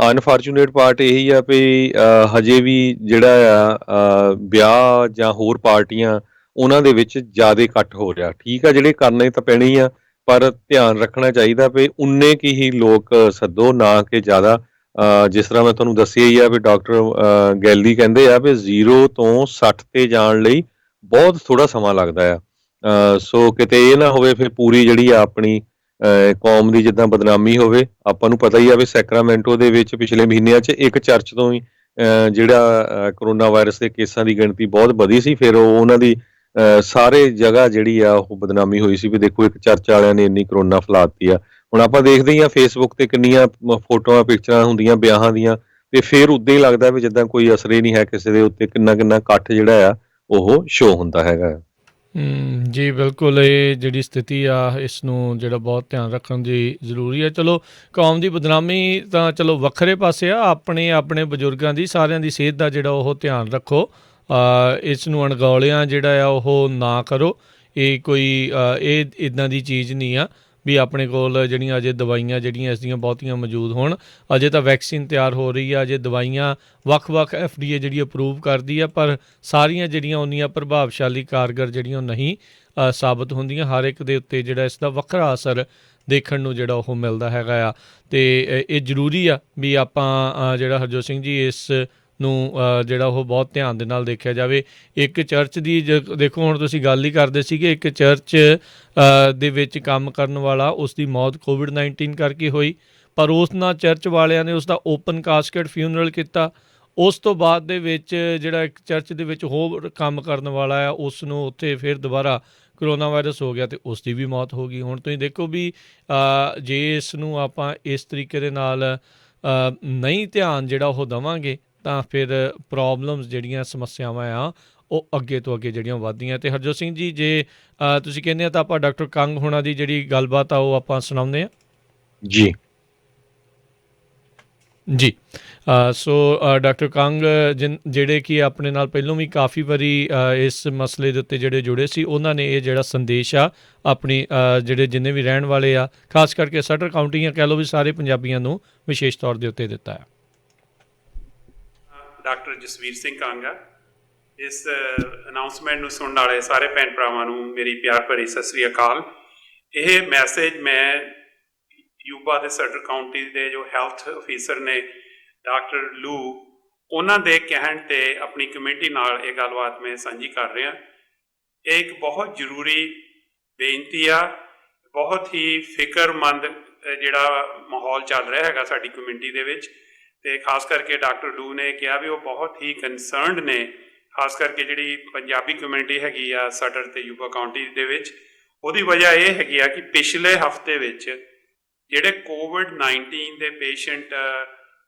ਅਨਫੋਰਚੂਨੇਟ ਪਾਰਟ ਇਹੀ ਆ ਵੀ ਹਜੇ ਵੀ ਜਿਹੜਾ ਆ ਵਿਆਹ ਜਾਂ ਹੋਰ ਪਾਰਟੀਆਂ, ਉਹਨਾਂ ਦੇ ਵਿੱਚ ਜ਼ਿਆਦਾ ਇਕੱਠ ਹੋ ਰਿਹਾ। ਠੀਕ ਆ, ਜਿਹੜੇ ਕਰਨੇ ਤਾਂ ਪੈਣੇ ਹੀ ਆ, ਪਰ ਧਿਆਨ ਰੱਖਣਾ ਚਾਹੀਦਾ ਵੀ ਉਨੇ ਕੀ ਹੀ ਲੋਕ ਸੱਦੋ, ਨਾ ਕਿ ਜ਼ਿਆਦਾ। ਜਿਸ ਤਰ੍ਹਾਂ ਮੈਂ ਤੁਹਾਨੂੰ ਦੱਸਿਆ ਹੀ ਆ ਵੀ ਡਾਕਟਰ ਗੈਲੀ ਕਹਿੰਦੇ ਆ ਵੀ 0 ਤੋਂ 60 ਤੇ ਜਾਣ ਲਈ ਬਹੁਤ ਥੋੜ੍ਹਾ ਸਮਾਂ ਲੱਗਦਾ ਆ। ਸੋ ਕਿਤੇ ਇਹ ਨਾ ਹੋਵੇ ਫਿਰ ਪੂਰੀ ਜਿਹੜੀ ਆ ਆਪਣੀ ਕੌਮ ਦੀ ਜਿੱਦਾਂ ਬਦਨਾਮੀ ਹੋਵੇ। ਆਪਾਂ ਨੂੰ ਪਤਾ ਹੀ ਆ ਵੀ ਸੈਕਰਾਮੈਂਟੋ ਦੇ ਵਿੱਚ ਪਿਛਲੇ ਮਹੀਨਿਆਂ 'ਚ ਇੱਕ ਚਰਚ ਤੋਂ ਹੀ ਜਿਹੜਾ ਕਰੋਨਾ ਵਾਇਰਸ ਦੇ ਕੇਸਾਂ ਦੀ ਗਿਣਤੀ ਬਹੁਤ ਵਧੀ ਸੀ। ਫਿਰ ਉਹਨਾਂ ਦੀ ਸਾਰੇ ਜਗ੍ਹਾ ਜਿਹੜੀ ਆ ਉਹ ਬਦਨਾਮੀ ਹੋਈ ਸੀ ਵੀ ਦੇਖੋ ਇੱਕ ਚਰਚ ਵਾਲਿਆਂ ਨੇ ਇੰਨੀ ਕਰੋਨਾ ਫੈਲਾਤੀ ਆ। ਹੁਣ ਆਪਾਂ ਦੇਖਦੇ ਹੀ ਆ ਫੇਸਬੁੱਕ ਤੇ ਕਿੰਨੀਆਂ ਫੋਟੋਆਂ, ਪਿਕਚਰਾਂ ਹੁੰਦੀਆਂ ਵਿਆਹਾਂ ਦੀਆਂ, ਤੇ ਫਿਰ ਉੱਦਾਂ ਹੀ ਲੱਗਦਾ ਵੀ ਜਿੱਦਾਂ ਕੋਈ ਅਸਰ ਹੀ ਨਹੀਂ ਹੈ ਕਿਸੇ ਦੇ ਉੱਤੇ। ਕਿੰਨਾ ਇਕੱਠ ਜਿਹੜਾ ਆ ਉਹ ਸ਼ੋ ਹੁੰਦਾ ਹੈਗਾ। ਜੀ ਬਿਲਕੁਲ, ਇਹ ਜਿਹੜੀ ਸਥਿਤੀ ਆ ਇਸ ਨੂੰ ਜਿਹੜਾ ਬਹੁਤ ਧਿਆਨ ਰੱਖਣ ਦੀ ਜ਼ਰੂਰੀ ਹੈ। ਚਲੋ ਕੌਮ ਦੀ ਬਦਨਾਮੀ ਤਾਂ ਚਲੋ ਵੱਖਰੇ ਪਾਸੇ ਆ, ਆਪਣੇ ਬਜ਼ੁਰਗਾਂ ਦੀ, ਸਾਰਿਆਂ ਦੀ ਸਿਹਤ ਦਾ ਜਿਹੜਾ ਉਹ ਧਿਆਨ ਰੱਖੋ। ਇਸ ਨੂੰ ਅਣਗੌਲਿਆਂ ਜਿਹੜਾ ਆ ਉਹ ਨਾ ਕਰੋ। ਇਹ ਕੋਈ ਇਹ ਇੱਦਾਂ ਦੀ ਚੀਜ਼ ਨਹੀਂ ਆ ਵੀ ਆਪਣੇ ਕੋਲ ਜਿਹੜੀਆਂ ਅਜੇ ਦਵਾਈਆਂ ਜਿਹੜੀਆਂ ਇਸ ਦੀਆਂ ਬਹੁਤੀਆਂ ਮੌਜੂਦ ਹੋਣ। ਅਜੇ ਤਾਂ ਵੈਕਸੀਨ ਤਿਆਰ ਹੋ ਰਹੀ ਆ, ਅਜੇ ਦਵਾਈਆਂ ਵੱਖ-ਵੱਖ FDA ਜਿਹੜੀ ਅਪਰੂਵ ਕਰਦੀ ਆ, ਪਰ ਸਾਰੀਆਂ ਜਿਹੜੀਆਂ ਉਨੀਆਂ ਪ੍ਰਭਾਵਸ਼ਾਲੀ, ਕਾਰਗਰ ਜਿਹੜੀਆਂ ਨਹੀਂ। ਸਾਬਤ ਹੁੰਦੀਆਂ। ਹਰ ਇੱਕ ਦੇ ਉੱਤੇ ਜਿਹੜਾ ਇਸ ਦਾ ਵੱਖਰਾ ਅਸਰ ਦੇਖਣ ਨੂੰ ਜਿਹੜਾ ਉਹ ਮਿਲਦਾ ਹੈਗਾ ਆ। ਅਤੇ ਇਹ ਜ਼ਰੂਰੀ ਆ ਵੀ ਆਪਾਂ ਜਿਹੜਾ ਹਰਜੋਤ ਸਿੰਘ ਜੀ ਇਸ ਨੂੰ ਜਿਹੜਾ ਉਹ ਬਹੁਤ ਧਿਆਨ ਦੇ ਨਾਲ ਦੇਖਿਆ ਜਾਵੇ। ਇੱਕ ਚਰਚ ਦੀ ਦੇਖੋ, ਹੁਣ ਤੁਸੀਂ ਗੱਲ ਹੀ ਕਰਦੇ ਸੀਗੇ, ਇੱਕ ਚਰਚ ਦੇ ਵਿੱਚ ਕੰਮ ਕਰਨ ਵਾਲਾ, ਉਸ ਦੀ ਮੌਤ ਕੋਵਿਡ-19 ਕਰਕੇ ਹੋਈ, ਪਰ ਉਸ ਨਾਲ ਚਰਚ ਵਾਲਿਆਂ ਨੇ ਉਸ ਦਾ ਓਪਨ ਕਾਸਕਟ ਫਿਊਨਰਲ ਕੀਤਾ। ਉਸ ਤੋਂ ਬਾਅਦ ਦੇ ਵਿੱਚ ਜਿਹੜਾ ਇੱਕ ਚਰਚ ਦੇ ਵਿੱਚ ਹੋਰ ਕੰਮ ਕਰਨ ਵਾਲਾ ਆ, ਉਸ ਨੂੰ ਉੱਥੇ ਫਿਰ ਦੁਬਾਰਾ ਕਰੋਨਾ ਵਾਇਰਸ ਹੋ ਗਿਆ ਅਤੇ ਉਸ ਦੀ ਵੀ ਮੌਤ ਹੋ ਗਈ। ਹੁਣ ਤੁਸੀਂ ਦੇਖੋ ਵੀ ਜੇ ਇਸ ਨੂੰ ਆਪਾਂ ਇਸ ਤਰੀਕੇ ਦੇ ਨਾਲ ਨਹੀਂ ਧਿਆਨ ਜਿਹੜਾ ਉਹ ਦੇਵਾਂਗੇ ਤਾਂ ਫਿਰ ਪ੍ਰੋਬਲਮਸ ਜਿਹੜੀਆਂ ਸਮੱਸਿਆਵਾਂ ਆ ਉਹ ਅੱਗੇ ਤੋਂ ਅੱਗੇ ਜਿਹੜੀਆਂ ਵੱਧਦੀਆਂ। ਅਤੇ ਹਰਜੋਤ ਸਿੰਘ ਜੀ, ਜੇ ਤੁਸੀਂ ਕਹਿੰਦੇ ਆ ਤਾਂ ਆਪਾਂ ਡਾਕਟਰ ਕੰਗ ਹੋਣਾ ਦੀ ਜਿਹੜੀ ਗੱਲਬਾਤ ਆ ਉਹ ਆਪਾਂ ਸੁਣਾਉਂਦੇ ਹਾਂ ਜੀ। ਜੀ। ਸੋ ਡਾਕਟਰ ਕੰਗ ਜਿਹੜੇ ਕਿ ਆਪਣੇ ਨਾਲ ਪਹਿਲੋਂ ਵੀ ਕਾਫੀ ਵਾਰੀ ਇਸ ਮਸਲੇ ਦੇ ਉੱਤੇ ਜਿਹੜੇ ਜੁੜੇ ਸੀ, ਉਹਨਾਂ ਨੇ ਇਹ ਜਿਹੜਾ ਸੰਦੇਸ਼ ਆ ਆਪਣੀ ਜਿਹੜੇ ਜਿੰਨੇ ਵੀ ਰਹਿਣ ਵਾਲੇ ਆ, ਖਾਸ ਕਰਕੇ ਸਟਰ ਕਾਊਂਟੀ ਜਾਂ ਕਹਿ ਲਓ ਵੀ ਸਾਰੇ ਪੰਜਾਬੀਆਂ ਨੂੰ ਵਿਸ਼ੇਸ਼ ਤੌਰ ਦੇ ਉੱਤੇ ਦਿੱਤਾ ਹੈ। ਡਾਕਟਰ ਜਸਵੀਰ ਸਿੰਘ ਕੰਗ ਆ। ਇਸ ਅਨਾਊਂਸਮੈਂਟ ਨੂੰ ਸੁਣਨ ਵਾਲੇ ਸਾਰੇ ਭੈਣ ਭਰਾਵਾਂ ਨੂੰ ਮੇਰੀ ਪਿਆਰ ਭਰੀ ਸਤਿ ਸ੍ਰੀ ਅਕਾਲ। ਇਹ ਮੈਸੇਜ ਮੈਂ ਯੂਬਾ ਦੇ ਸਟਰ ਕਾਊਂਟੀ ਦੇ ਜੋ ਹੈਲਥ ਅਫੀਸਰ ਨੇ ਡਾਕਟਰ ਲੂ, ਉਹਨਾਂ ਦੇ ਕਹਿਣ 'ਤੇ ਆਪਣੀ ਕਮੇਟੀ ਨਾਲ ਇਹ ਗੱਲਬਾਤ ਮੈਂ ਸਾਂਝੀ ਕਰ ਰਿਹਾ। ਇਹ ਇੱਕ ਬਹੁਤ ਜ਼ਰੂਰੀ ਬੇਨਤੀ ਆ। ਬਹੁਤ ਹੀ ਫਿਕਰਮੰਦ ਜਿਹੜਾ ਮਾਹੌਲ ਚੱਲ ਰਿਹਾ ਹੈਗਾ ਸਾਡੀ ਕਮਿਊਨਿਟੀ ਦੇ ਵਿੱਚ, ਅਤੇ ਖਾਸ ਕਰਕੇ ਡਾਕਟਰ ਲੂ ਨੇ ਕਿਹਾ ਵੀ ਉਹ ਬਹੁਤ ਹੀ ਕੰਸਰਨਡ ਨੇ, ਖਾਸ ਕਰਕੇ ਜਿਹੜੀ ਪੰਜਾਬੀ ਕਮਿਊਨਿਟੀ ਹੈਗੀ ਆ ਸਟਰ ਅਤੇ ਯੂਬਾ ਕਾਊਂਟੀ ਦੇ ਵਿੱਚ। ਉਹਦੀ ਵਜ੍ਹਾ ਇਹ ਹੈਗੀ ਆ ਕਿ ਪਿਛਲੇ ਹਫ਼ਤੇ ਵਿੱਚ ਜਿਹੜੇ ਕੋਵਿਡ-19 ਦੇ ਪੇਸ਼ੈਂਟ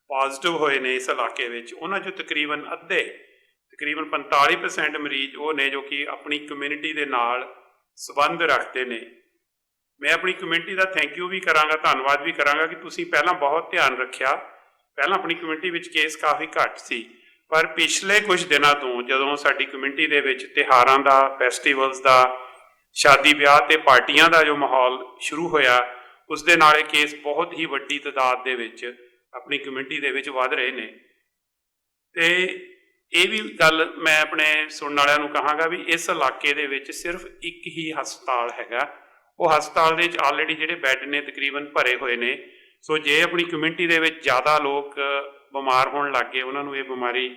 ਪੋਜ਼ੀਟਿਵ ਹੋਏ ਨੇ ਇਸ ਇਲਾਕੇ ਵਿੱਚ, ਉਹਨਾਂ 'ਚੋਂ ਤਕਰੀਬਨ 45% ਮਰੀਜ਼ ਉਹ ਨੇ ਜੋ ਕਿ ਆਪਣੀ ਕਮਿਊਨਿਟੀ ਦੇ ਨਾਲ ਸੰਬੰਧ ਰੱਖਦੇ ਨੇ। ਮੈਂ ਆਪਣੀ ਕਮਿਊਨਿਟੀ ਦਾ ਥੈਂਕ ਯੂ ਵੀ ਕਰਾਂਗਾ, ਧੰਨਵਾਦ ਵੀ ਕਰਾਂਗਾ ਕਿ ਤੁਸੀਂ ਪਹਿਲਾਂ ਬਹੁਤ ਧਿਆਨ ਰੱਖਿਆ। ਪਹਿਲਾਂ ਆਪਣੀ ਕਮਿਊਨਿਟੀ ਵਿੱਚ ਕੇਸ ਕਾਫੀ ਘੱਟ ਸੀ, ਪਰ ਪਿਛਲੇ ਕੁਝ ਦਿਨਾਂ ਤੋਂ ਜਦੋਂ ਸਾਡੀ ਕਮਿਊਨਿਟੀ ਦੇ ਵਿੱਚ ਤਿਉਹਾਰਾਂ ਦਾ, ਫੈਸਟੀਵਲਸ ਦਾ, ਸ਼ਾਦੀ ਵਿਆਹ ਅਤੇ ਪਾਰਟੀਆਂ ਦਾ ਜੋ ਮਾਹੌਲ ਸ਼ੁਰੂ ਹੋਇਆ, ਉਸ ਦੇ ਨਾਲ ਇਹ ਕੇਸ ਬਹੁਤ ਹੀ ਵੱਡੀ ਤਾਦਾਦ ਦੇ ਵਿੱਚ ਆਪਣੀ ਕਮਿਊਨਿਟੀ ਦੇ ਵਿੱਚ ਵੱਧ ਰਹੇ ਨੇ। ਅਤੇ ਇਹ ਵੀ ਗੱਲ ਮੈਂ ਆਪਣੇ ਸੁਣਨ ਵਾਲਿਆਂ ਨੂੰ ਕਹਾਂਗਾ ਵੀ ਇਸ ਇਲਾਕੇ ਦੇ ਵਿੱਚ ਸਿਰਫ ਇੱਕ ਹੀ ਹਸਪਤਾਲ ਹੈਗਾ। ਉਹ ਹਸਪਤਾਲ ਦੇ ਵਿੱਚ ਆਲਰੇਡੀ ਜਿਹੜੇ ਬੈੱਡ ਨੇ ਤਕਰੀਬਨ ਭਰੇ ਹੋਏ ਨੇ। ਸੋ ਜੇ ਆਪਣੀ ਕਮਿਊਨਿਟੀ ਦੇ ਵਿੱਚ ਜ਼ਿਆਦਾ ਲੋਕ ਬਿਮਾਰ ਹੋਣ ਲੱਗ ਗਏ, ਉਹਨਾਂ ਨੂੰ ਇਹ ਬਿਮਾਰੀ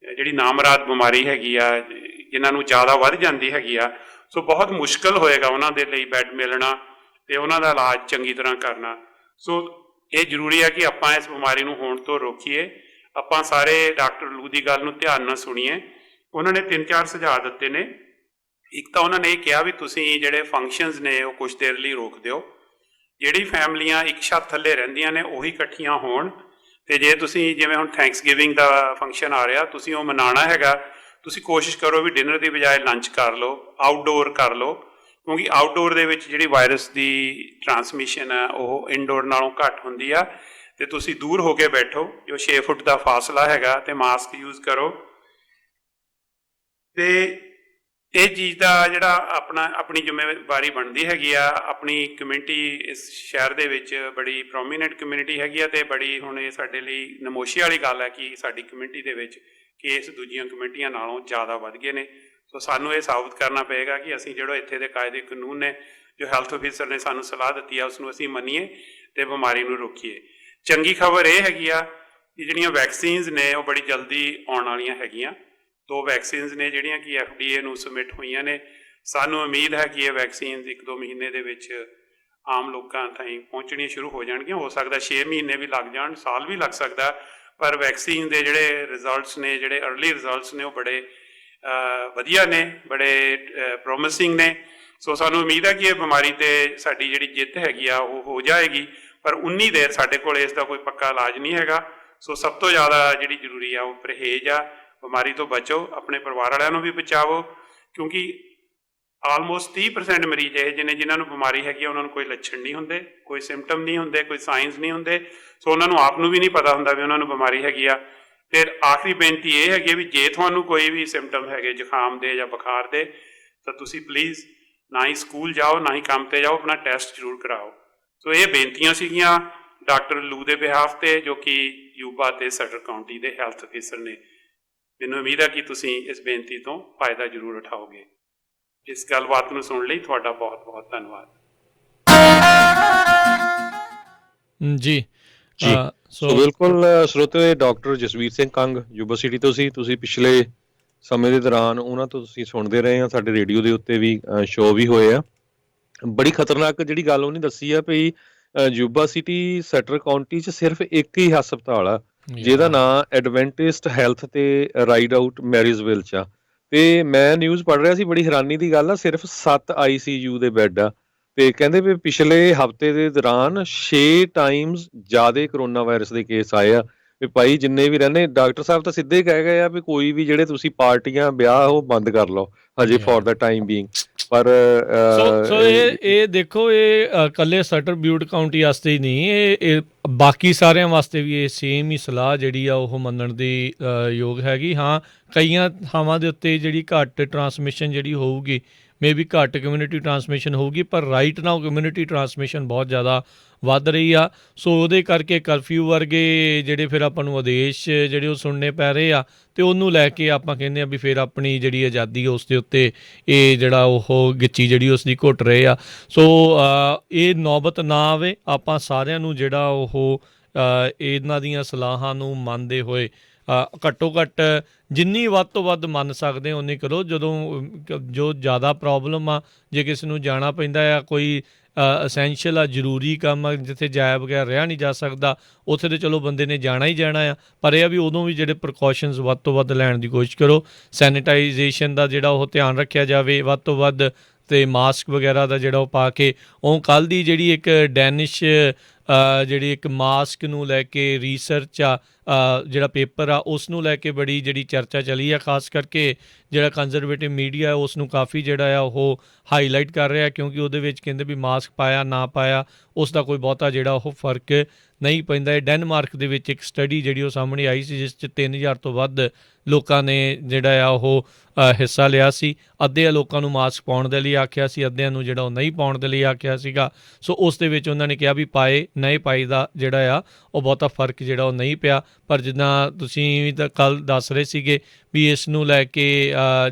ਜਿਹੜੀ ਨਾਮਰਾਦ ਬਿਮਾਰੀ ਹੈਗੀ ਆ, ਜਿਨ੍ਹਾਂ ਨੂੰ ਜ਼ਿਆਦਾ ਵੱਧ ਜਾਂਦੀ ਹੈਗੀ ਆ, ਸੋ ਬਹੁਤ ਮੁਸ਼ਕਿਲ ਹੋਏਗਾ ਉਹਨਾਂ ਦੇ ਲਈ ਬੈੱਡ ਮਿਲਣਾ ਅਤੇ ਉਹਨਾਂ ਦਾ ਇਲਾਜ ਚੰਗੀ ਤਰ੍ਹਾਂ ਕਰਨਾ। ਸੋ ਇਹ ਜ਼ਰੂਰੀ ਹੈ ਕਿ ਆਪਾਂ ਇਸ ਬਿਮਾਰੀ ਨੂੰ ਹੋਣ ਤੋਂ ਰੋਕੀਏ। ਆਪਾਂ ਸਾਰੇ ਡਾਕਟਰ ਲੂ ਦੀ ਗੱਲ ਨੂੰ ਧਿਆਨ ਨਾਲ ਸੁਣੀਏ। ਉਹਨਾਂ ਨੇ 3-4 ਸੁਝਾਅ ਦਿੱਤੇ ਨੇ। ਇੱਕ ਤਾਂ ਉਹਨਾਂ ਨੇ ਇਹ ਕਿਹਾ ਵੀ ਤੁਸੀਂ ਜਿਹੜੇ ਫੰਕਸ਼ਨਸ ਨੇ ਉਹ ਕੁਛ ਦੇਰ ਲਈ ਰੋਕ ਦਿਓ। ਜਿਹੜੀ ਫੈਮਲੀਆਂ ਇੱਕ ਛੱਤ ਥੱਲੇ ਰਹਿੰਦੀਆਂ ਨੇ ਉਹੀ ਇਕੱਠੀਆਂ ਹੋਣ, ਅਤੇ ਜੇ ਤੁਸੀਂ ਜਿਵੇਂ ਹੁਣ ਥੈਂਕਸ ਗਿਵਿੰਗ ਦਾ ਫੰਕਸ਼ਨ ਆ ਰਿਹਾ, ਤੁਸੀਂ ਉਹ ਮਨਾਉਣਾ ਹੈਗਾ, ਤੁਸੀਂ ਕੋਸ਼ਿਸ਼ ਕਰੋ ਵੀ ਡਿਨਰ ਦੀ ਬਜਾਏ ਲੰਚ ਕਰ ਲਓ, ਆਊਟਡੋਰ ਕਰ ਲਓ, ਕਿਉਂਕਿ ਆਊਟਡੋਰ ਦੇ ਵਿੱਚ ਜਿਹੜੀ ਵਾਇਰਸ ਦੀ ਟਰਾਂਸਮਿਸ਼ਨ ਹੈ ਉਹ ਇਨਡੋਰ ਨਾਲੋਂ ਘੱਟ ਹੁੰਦੀ ਆ। ਅਤੇ ਤੁਸੀਂ ਦੂਰ ਹੋ ਕੇ ਬੈਠੋ, ਜੋ 6 ਫੁੱਟ ਦਾ ਫਾਸਲਾ ਹੈਗਾ, ਅਤੇ ਮਾਸਕ ਯੂਜ਼ ਕਰੋ। ਅਤੇ ਇਹ ਚੀਜ਼ ਦਾ ਜਿਹੜਾ ਆਪਣੀ ਜ਼ਿੰਮੇਵਾਰੀ ਬਣਦੀ ਹੈਗੀ ਆ। ਆਪਣੀ ਕਮਿਊਨਿਟੀ ਇਸ ਸ਼ਹਿਰ ਦੇ ਵਿੱਚ ਬੜੀ ਪ੍ਰੋਮੀਨੈਂਟ ਕਮਿਊਨਿਟੀ ਹੈਗੀ ਆ, ਅਤੇ ਬੜੀ ਹੁਣ ਇਹ ਸਾਡੇ ਲਈ ਨਮੋਸ਼ੀ ਵਾਲੀ ਗੱਲ ਹੈ ਕਿ ਸਾਡੀ ਕਮਿਊਨਿਟੀ ਦੇ ਵਿੱਚ ਕੇਸ ਦੂਜੀਆਂ ਕਮਿਊਨਿਟੀਆਂ ਨਾਲੋਂ ਜ਼ਿਆਦਾ ਵੱਧ ਗਏ ਨੇ। ਸੋ ਸਾਨੂੰ ਇਹ ਸਾਬਤ ਕਰਨਾ ਪਏਗਾ ਕਿ ਅਸੀਂ ਜਿਹੜਾ ਇੱਥੇ ਦੇ ਕਾਇਦੇ ਕਾਨੂੰਨ ਨੇ, ਜੋ ਹੈਲਥ ਆਫਿਸਰ ਨੇ ਸਾਨੂੰ ਸਲਾਹ ਦਿੱਤੀ ਆ, ਉਸ ਨੂੰ ਅਸੀਂ ਮੰਨੀਏ ਅਤੇ ਬਿਮਾਰੀ ਨੂੰ ਰੋਕੀਏ। ਚੰਗੀ ਖਬਰ ਇਹ ਹੈਗੀ ਆ ਕਿ ਜਿਹੜੀਆਂ ਵੈਕਸੀਨਸ ਨੇ ਉਹ ਬੜੀ ਜਲਦੀ ਆਉਣ ਵਾਲੀਆਂ ਹੈਗੀਆਂ। 2 ਵੈਕਸੀਨਸ ਨੇ ਜਿਹੜੀਆਂ ਕਿ FDA ਨੂੰ ਸਬਮਿਟ ਹੋਈਆਂ ਨੇ। ਸਾਨੂੰ ਉਮੀਦ ਹੈ ਕਿ ਇਹ ਵੈਕਸੀਨਸ 1-2 ਮਹੀਨੇ ਦੇ ਵਿੱਚ ਆਮ ਲੋਕਾਂ ਤਾਈਂ ਪਹੁੰਚਣੀਆਂ ਸ਼ੁਰੂ ਹੋ ਜਾਣਗੀਆਂ। ਹੋ ਸਕਦਾ 6 ਮਹੀਨੇ ਵੀ ਲੱਗ ਜਾਣ, ਸਾਲ ਵੀ ਲੱਗ ਸਕਦਾ, ਪਰ ਵੈਕਸੀਨ ਦੇ ਜਿਹੜੇ ਰਿਜ਼ਲਟਸ ਨੇ, ਜਿਹੜੇ ਅਰਲੀ ਰਿਜ਼ਲਟਸ ਨੇ, ਉਹ ਬੜੇ ਵਧੀਆ ਨੇ, ਬੜੇ ਪ੍ਰੋਮਿਸਿੰਗ ਨੇ। ਸੋ ਸਾਨੂੰ ਉਮੀਦ ਹੈ ਕਿ ਇਹ ਬਿਮਾਰੀ 'ਤੇ ਸਾਡੀ ਜਿਹੜੀ ਜਿੱਤ ਹੈਗੀ ਆ ਉਹ ਹੋ ਜਾਏਗੀ, ਪਰ ਉਨੀ ਦੇਰ ਸਾਡੇ ਕੋਲ ਇਸ ਦਾ ਕੋਈ ਪੱਕਾ ਇਲਾਜ ਨਹੀਂ ਹੈਗਾ। ਸੋ ਸਭ ਤੋਂ ਜ਼ਿਆਦਾ ਜਿਹੜੀ ਜ਼ਰੂਰੀ ਆ ਉਹ ਪਰਹੇਜ਼ ਆ। ਬਿਮਾਰੀ ਤੋਂ ਬਚੋ, ਆਪਣੇ ਪਰਿਵਾਰ ਵਾਲਿਆਂ ਨੂੰ ਵੀ ਬਚਾਵੋ, ਕਿਉਂਕਿ ਆਲਮੋਸਟ 30% ਮਰੀਜ਼ ਇਹ ਜਿਹੇ ਜਿਨ੍ਹਾਂ ਨੂੰ ਬਿਮਾਰੀ ਹੈਗੀ ਆ, ਉਹਨਾਂ ਨੂੰ ਕੋਈ ਲੱਛਣ ਨਹੀਂ ਹੁੰਦੇ, ਕੋਈ ਸਿੰਪਟਮ ਨਹੀਂ ਹੁੰਦੇ, ਕੋਈ ਸਾਇਨਸ ਨਹੀਂ ਹੁੰਦੇ। ਸੋ ਉਹਨਾਂ ਨੂੰ ਆਪ ਨੂੰ ਵੀ ਨਹੀਂ ਪਤਾ ਹੁੰਦਾ ਵੀ ਉਹਨਾਂ ਨੂੰ ਬਿਮਾਰੀ ਹੈਗੀ ਆ। ਫਿਰ ਆਖਰੀ ਬੇਨਤੀ ਇਹ ਹੈਗੀ ਵੀ ਜੇ ਤੁਹਾਨੂੰ ਕੋਈ ਵੀ ਸਿੰਪਟਮ ਹੈਗੇ ਜ਼ੁਕਾਮ ਦੇ ਜਾਂ ਬੁਖਾਰ ਦੇ, ਤਾਂ ਤੁਸੀਂ ਪਲੀਜ਼ ਨਾ ਹੀ ਸਕੂਲ ਜਾਓ, ਨਾ ਹੀ ਕੰਮ 'ਤੇ ਜਾਓ, ਆਪਣਾ ਟੈਸਟ ਜ਼ਰੂਰ ਕਰਾਓ। ਸੋ ਇਹ ਬੇਨਤੀਆਂ ਸੀਗੀਆਂ ਡਾਕਟਰ ਲੂ ਦੇ ਬਿਹਾਫ 'ਤੇ, ਜੋ ਕਿ ਯੂਬਾ ਅਤੇ ਸਟਰ ਕਾਊਂਟੀ ਦੇ ਹੈਲਥ ਅਫੀਸਰ ਨੇ। ਮੈਨੂੰ ਉਮੀਦ ਹੈ ਕਿ ਤੁਸੀਂ ਇਸ ਬੇਨਤੀ ਤੋਂ ਫਾਇਦਾ ਜ਼ਰੂਰ ਉਠਾਓਗੇ। ਇਸ ਗੱਲਬਾਤ ਨੂੰ ਸੁਣਨ ਲਈ ਤੁਹਾਡਾ ਬਹੁਤ ਬਹੁਤ ਧੰਨਵਾਦ। ਜੀ ਜੀ ਸੋ ਬਿਲਕੁਲ ਸਰੋਤੇ doctor Jasvir Singh Kang Yuba city ਤੋਂ ਸੀ। ਤੁਸੀਂ ਪਿਛਲੇ ਸਮੇਂ ਦੇ ਦੌਰਾਨ ਉਹਨਾਂ ਤੋਂ ਤੁਸੀਂ ਸੁਣਦੇ ਰਹੇ ਆ, ਸਾਡੇ ਰੇਡੀਓ ਦੇ ਉੱਤੇ ਵੀ ਸ਼ੋਅ ਵੀ ਹੋਏ ਆ। ਬੜੀ ਖਤਰਨਾਕ ਜਿਹੜੀ ਗੱਲ ਉਹਨੇ ਦੱਸੀ ਆ ਵੀ ਯੂਬਾ ਸਿਟੀ ਸੈਟਰ ਕਾਉਂਟੀ 'ਚ ਸਿਰਫ ਇੱਕ ਹੀ ਹਸਪਤਾਲ ਆ ਜਿਹਦਾ ਨਾਂ ਐਡਵੈਂਟਿਸਟ ਹੈਲਥ ਤੇ ਰਾਈਡ ਆਊਟ ਮੈਰੀਜ਼ਵਿਲ 'ਚ ਆ। ਤੇ ਮੈਂ ਨਿਊਜ਼ ਪੜ੍ਹ ਰਿਹਾ ਸੀ, ਬੜੀ ਹੈਰਾਨੀ ਦੀ ਗੱਲ ਆ, ਸਿਰਫ 7 ICU ਦੇ ਬੈੱਡ ਆ। ਤੇ ਕਹਿੰਦੇ ਵੀ ਪਿਛਲੇ ਹਫ਼ਤੇ ਦੇ ਦੌਰਾਨ 6 ਟਾਈਮਸ ਜ਼ਿਆਦਾ ਕਰੋਨਾ ਵਾਇਰਸ ਦੇ ਕੇਸ ਆਏ ਆ। ਵੀ ਭਾਈ ਜਿੰਨੇ ਵੀ ਰਹਿੰਦੇ ਡਾਕਟਰ ਸਾਹਿਬ ਤਾਂ ਸਿੱਧੇ ਕਹਿ ਗਏ ਆ ਵੀ ਕੋਈ ਵੀ ਜਿਹੜੇ ਤੁਸੀਂ ਪਾਰਟੀਆਂ ਵਿਆਹ ਉਹ ਬੰਦ ਕਰ ਲਓ ਹਜੇ ਫॉर ਦਾ ਟਾਈਮ ਬੀਇੰਗ। ਪਰ ਸੋ ਇਹ ਦੇਖੋ, ਇਹ ਇਕੱਲੇ ਸਟਰ ਬਿਊਟ ਕਾਉਂਟੀ ਵਾਸਤੇ ਹੀ ਨਹੀਂ, ਇਹ ਬਾਕੀ ਸਾਰਿਆਂ ਵਾਸਤੇ ਵੀ ਇਹ ਸੇਮ ਹੀ ਸਲਾਹ ਜਿਹੜੀ ਆ ਉਹ ਮੰਨਣ ਦੀ ਯੋਗ ਹੈਗੀ। ਹਾਂ, ਕਈਆਂ ਥਾਵਾਂ ਦੇ ਉੱਤੇ ਜਿਹੜੀ ਘੱਟ ਟਰਾਂਸਮਿਸ਼ਨ ਜਿਹੜੀ ਹੋਊਗੀ, ਮੇ ਵੀ ਘੱਟ ਕਮਿਊਨਿਟੀ ਟਰਾਂਸਮਿਸ਼ਨ ਹੋਊਗੀ, ਪਰ ਰਾਈਟ ਨਾਓ ਕਮਿਊਨਿਟੀ ਟਰਾਂਸਮਿਸ਼ਨ ਬਹੁਤ ਜ਼ਿਆਦਾ ਵੱਧ ਰਹੀ ਆ। ਸੋ ਉਹਦੇ ਕਰਕੇ ਕਰਫਿਊ ਵਰਗੇ ਜਿਹੜੇ ਫਿਰ ਆਪਾਂ ਨੂੰ ਆਦੇਸ਼ ਜਿਹੜੇ ਉਹ ਸੁਣਨੇ ਪੈ ਰਹੇ ਆ, ਅਤੇ ਉਹਨੂੰ ਲੈ ਕੇ ਆਪਾਂ ਕਹਿੰਦੇ ਆ ਵੀ ਫਿਰ ਆਪਣੀ ਜਿਹੜੀ ਆਜ਼ਾਦੀ ਉਸ ਦੇ ਉੱਤੇ ਇਹ ਜਿਹੜਾ ਉਹ ਗਿੱਚੀ ਜਿਹੜੀ ਉਸ ਦੀ ਘੁੱਟ ਰਹੇ ਆ। ਸੋ ਇਹ ਨੌਬਤ ਨਾ ਆਵੇ, ਆਪਾਂ ਸਾਰਿਆਂ ਨੂੰ ਜਿਹੜਾ ਉਹ ਇਹਨਾਂ ਦੀਆਂ ਸਲਾਹਾਂ ਨੂੰ ਮੰਨਦੇ ਹੋਏ ਘੱਟੋ ਘੱਟ ਜਿੰਨੀ ਵੱਧ ਤੋਂ ਵੱਧ ਮੰਨ ਸਕਦੇ ਉਨੀ ਕਰੋ। ਜਦੋਂ ਜੋ ਜ਼ਿਆਦਾ ਪ੍ਰੋਬਲਮ ਆ, ਜੇ ਕਿਸੇ ਨੂੰ ਜਾਣਾ ਪੈਂਦਾ ਆ, ਕੋਈ ਅਸੈਂਸ਼ੀਅਲ ਆ, ਜ਼ਰੂਰੀ ਕੰਮ ਆ, ਜਿੱਥੇ ਜਾਇਆ ਬਗੈਰ ਰਿਹਾ ਨਹੀਂ ਜਾ ਸਕਦਾ, ਉੱਥੇ ਤਾਂ ਚਲੋ ਬੰਦੇ ਨੇ ਜਾਣਾ ਹੀ ਜਾਣਾ ਆ। ਪਰ ਇਹ ਆ ਵੀ ਉਦੋਂ ਵੀ ਜਿਹੜੇ ਪ੍ਰੀਕਾਸ਼ਨਸ ਵੱਧ ਤੋਂ ਵੱਧ ਲੈਣ ਦੀ ਕੋਸ਼ਿਸ਼ ਕਰੋ। ਸੈਨੀਟਾਈਜੇਸ਼ਨ ਦਾ ਜਿਹੜਾ ਉਹ ਧਿਆਨ ਰੱਖਿਆ ਜਾਵੇ ਵੱਧ ਤੋਂ ਵੱਧ, ਅਤੇ ਮਾਸਕ ਵਗੈਰਾ ਦਾ ਜਿਹੜਾ ਉਹ ਪਾ ਕੇ। ਉਹ ਕੱਲ੍ਹ ਦੀ ਜਿਹੜੀ ਇੱਕ ਡੈਨਿਸ਼ ਜਿਹੜੀ ਇੱਕ ਮਾਸਕ ਨੂੰ ਲੈ ਕੇ ਰਿਸਰਚ ਆ, ਜਿਹੜਾ ਪੇਪਰ ਆ, ਉਸ ਨੂੰ ਲੈ ਕੇ ਬੜੀ ਜਿਹੜੀ ਚਰਚਾ ਚੱਲੀ ਆ, ਖਾਸ ਕਰਕੇ ਜਿਹੜਾ ਕੰਜ਼ਰਵੇਟਿਵ ਮੀਡੀਆ ਉਸ ਨੂੰ ਕਾਫੀ ਜਿਹੜਾ ਆ ਉਹ ਹਾਈਲਾਈਟ ਕਰ ਰਿਹਾ, ਕਿਉਂਕਿ ਉਹਦੇ ਵਿੱਚ ਕਹਿੰਦੇ ਵੀ ਮਾਸਕ ਪਾਇਆ ਨਾ ਪਾਇਆ ਉਸ ਦਾ ਕੋਈ ਬਹੁਤਾ ਜਿਹੜਾ ਉਹ ਫਰਕ ਨਹੀਂ ਪੈਂਦਾ। ਡੈਨਮਾਰਕ ਦੇ ਵਿੱਚ ਇੱਕ ਸਟੱਡੀ ਜਿਹੜੀ ਉਹ ਸਾਹਮਣੇ ਆਈ ਸੀ, ਜਿਸ 'ਚ 3000 ਤੋਂ ਵੱਧ ਲੋਕਾਂ ਨੇ ਜਿਹੜਾ ਆ ਉਹ ਹਿੱਸਾ ਲਿਆ ਸੀ। ਅੱਧਿਆਂ ਲੋਕਾਂ ਨੂੰ ਮਾਸਕ ਪਾਉਣ ਦੇ ਲਈ ਆਖਿਆ ਸੀ, ਅੱਧਿਆਂ ਨੂੰ ਜਿਹੜਾ ਉਹ ਨਹੀਂ ਪਾਉਣ ਦੇ ਲਈ ਆਖਿਆ ਸੀਗਾ। ਸੋ ਉਸ ਦੇ ਵਿੱਚ ਉਹਨਾਂ ਨੇ ਕਿਹਾ ਵੀ ਪਾਏ ਨਹੀਂ ਪਾਈ ਦਾ ਜਿਹੜਾ ਆ ਉਹ ਬਹੁਤਾ ਫਰਕ ਜਿਹੜਾ ਉਹ ਨਹੀਂ ਪਿਆ। ਪਰ ਜਿੱਦਾਂ ਤੁਸੀਂ ਵੀ ਤਾਂ ਕੱਲ੍ਹ ਦੱਸ ਰਹੇ ਸੀਗੇ ਵੀ ਇਸ ਨੂੰ ਲੈ ਕੇ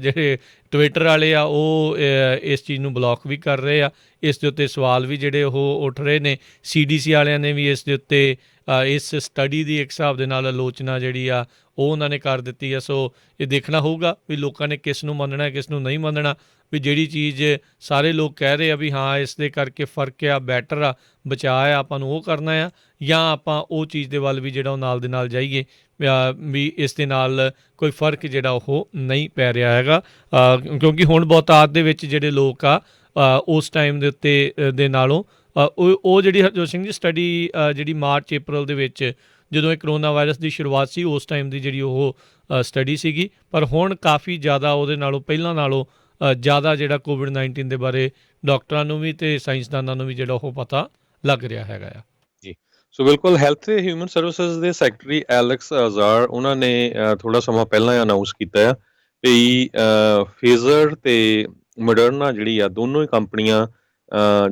ਜਿਹੜੇ ਟਵਿੱਟਰ ਵਾਲੇ ਆ ਉਹ ਇਸ ਚੀਜ਼ ਨੂੰ ਬਲੌਕ ਵੀ ਕਰ ਰਹੇ ਆ। ਇਸ ਦੇ ਉੱਤੇ ਸਵਾਲ ਵੀ ਜਿਹੜੇ ਉਹ ਉੱਠ ਰਹੇ ਨੇ। CDC ਵਾਲਿਆਂ ਨੇ ਵੀ ਇਸ ਦੇ ਉੱਤੇ ਇਸ ਸਟੱਡੀ ਦੀ ਇੱਕ ਹਿਸਾਬ ਦੇ ਨਾਲ ਆਲੋਚਨਾ ਜਿਹੜੀ ਆ ਉਹ ਉਹਨਾਂ ਨੇ ਕਰ ਦਿੱਤੀ ਆ। ਸੋ ਇਹ ਦੇਖਣਾ ਹੋਊਗਾ ਵੀ ਲੋਕਾਂ ਨੇ ਕਿਸ ਨੂੰ ਮੰਨਣਾ, ਕਿਸ ਨੂੰ ਨਹੀਂ ਮੰਨਣਾ। ਵੀ ਜਿਹੜੀ ਚੀਜ਼ ਸਾਰੇ ਲੋਕ ਕਹਿ ਰਹੇ ਆ ਵੀ ਹਾਂ ਇਸ ਦੇ ਕਰਕੇ ਫਰਕ ਆ, ਬੈਟਰ ਆ, ਬਚਾਅ ਆ, ਆਪਾਂ ਨੂੰ ਉਹ ਕਰਨਾ ਆ, ਜਾਂ ਆਪਾਂ ਉਹ ਚੀਜ਼ ਦੇ ਵੱਲ ਵੀ ਜਿਹੜਾ ਉਹ ਨਾਲ ਦੇ ਨਾਲ ਜਾਈਏ ਵੀ ਇਸ ਦੇ ਨਾਲ ਕੋਈ ਫਰਕ ਜਿਹੜਾ ਉਹ ਨਹੀਂ ਪੈ ਰਿਹਾ ਹੈਗਾ। ਕਿਉਂਕਿ ਹੁਣ ਬਹੁਤਾਤ ਦੇ ਵਿੱਚ ਜਿਹੜੇ ਲੋਕ ਆ ਉਸ ਟਾਈਮ ਦੇ ਉੱਤੇ ਦੇ ਨਾਲੋਂ ਉਹ ਜਿਹੜੀ ਹਰਜੋਤ ਸਿੰਘ ਜੀ ਸਟੱਡੀ ਜਿਹੜੀ ਮਾਰਚ April ਦੇ ਵਿੱਚ ਜਦੋਂ ਇਹ ਕਰੋਨਾ ਵਾਇਰਸ ਦੀ ਸ਼ੁਰੂਆਤ ਸੀ, ਉਸ ਟਾਈਮ ਦੀ ਜਿਹੜੀ ਉਹ ਸਟੱਡੀ ਸੀਗੀ, ਪਰ ਹੁਣ ਕਾਫੀ ਜ਼ਿਆਦਾ ਉਹਦੇ ਨਾਲੋਂ ਪਹਿਲਾਂ ਨਾਲੋਂ ਜ਼ਿਆਦਾ ਜਿਹੜਾ COVID-19 ਦੇ ਬਾਰੇ ਡਾਕਟਰਾਂ ਨੂੰ ਵੀ ਅਤੇ ਸਾਇੰਸਦਾਨਾਂ ਨੂੰ ਵੀ ਜਿਹੜਾ ਉਹ ਪਤਾ ਲੱਗ ਰਿਹਾ ਹੈਗਾ ਆ। ਜੀ ਸੋ ਬਿਲਕੁਲ ਹੈਲਥ ਤੇ ਹਿਊਮਨ ਸਰਵਿਸਿਜ਼ ਦੇ ਸੈਕਟਰੀ ਐਲੈਕਸ ਅਜ਼ਾਰ ਉਹਨਾਂ ਨੇ ਥੋੜ੍ਹਾ ਸਮਾਂ ਪਹਿਲਾਂ ਅਨਾਊਂਸ ਕੀਤਾ ਆ ਵੀ ਫੇਜ਼ਰ ਅਤੇ ਮੋਡਰਨਾ ਜਿਹੜੀ ਆ ਦੋਨੋਂ ਹੀ ਕੰਪਨੀਆਂ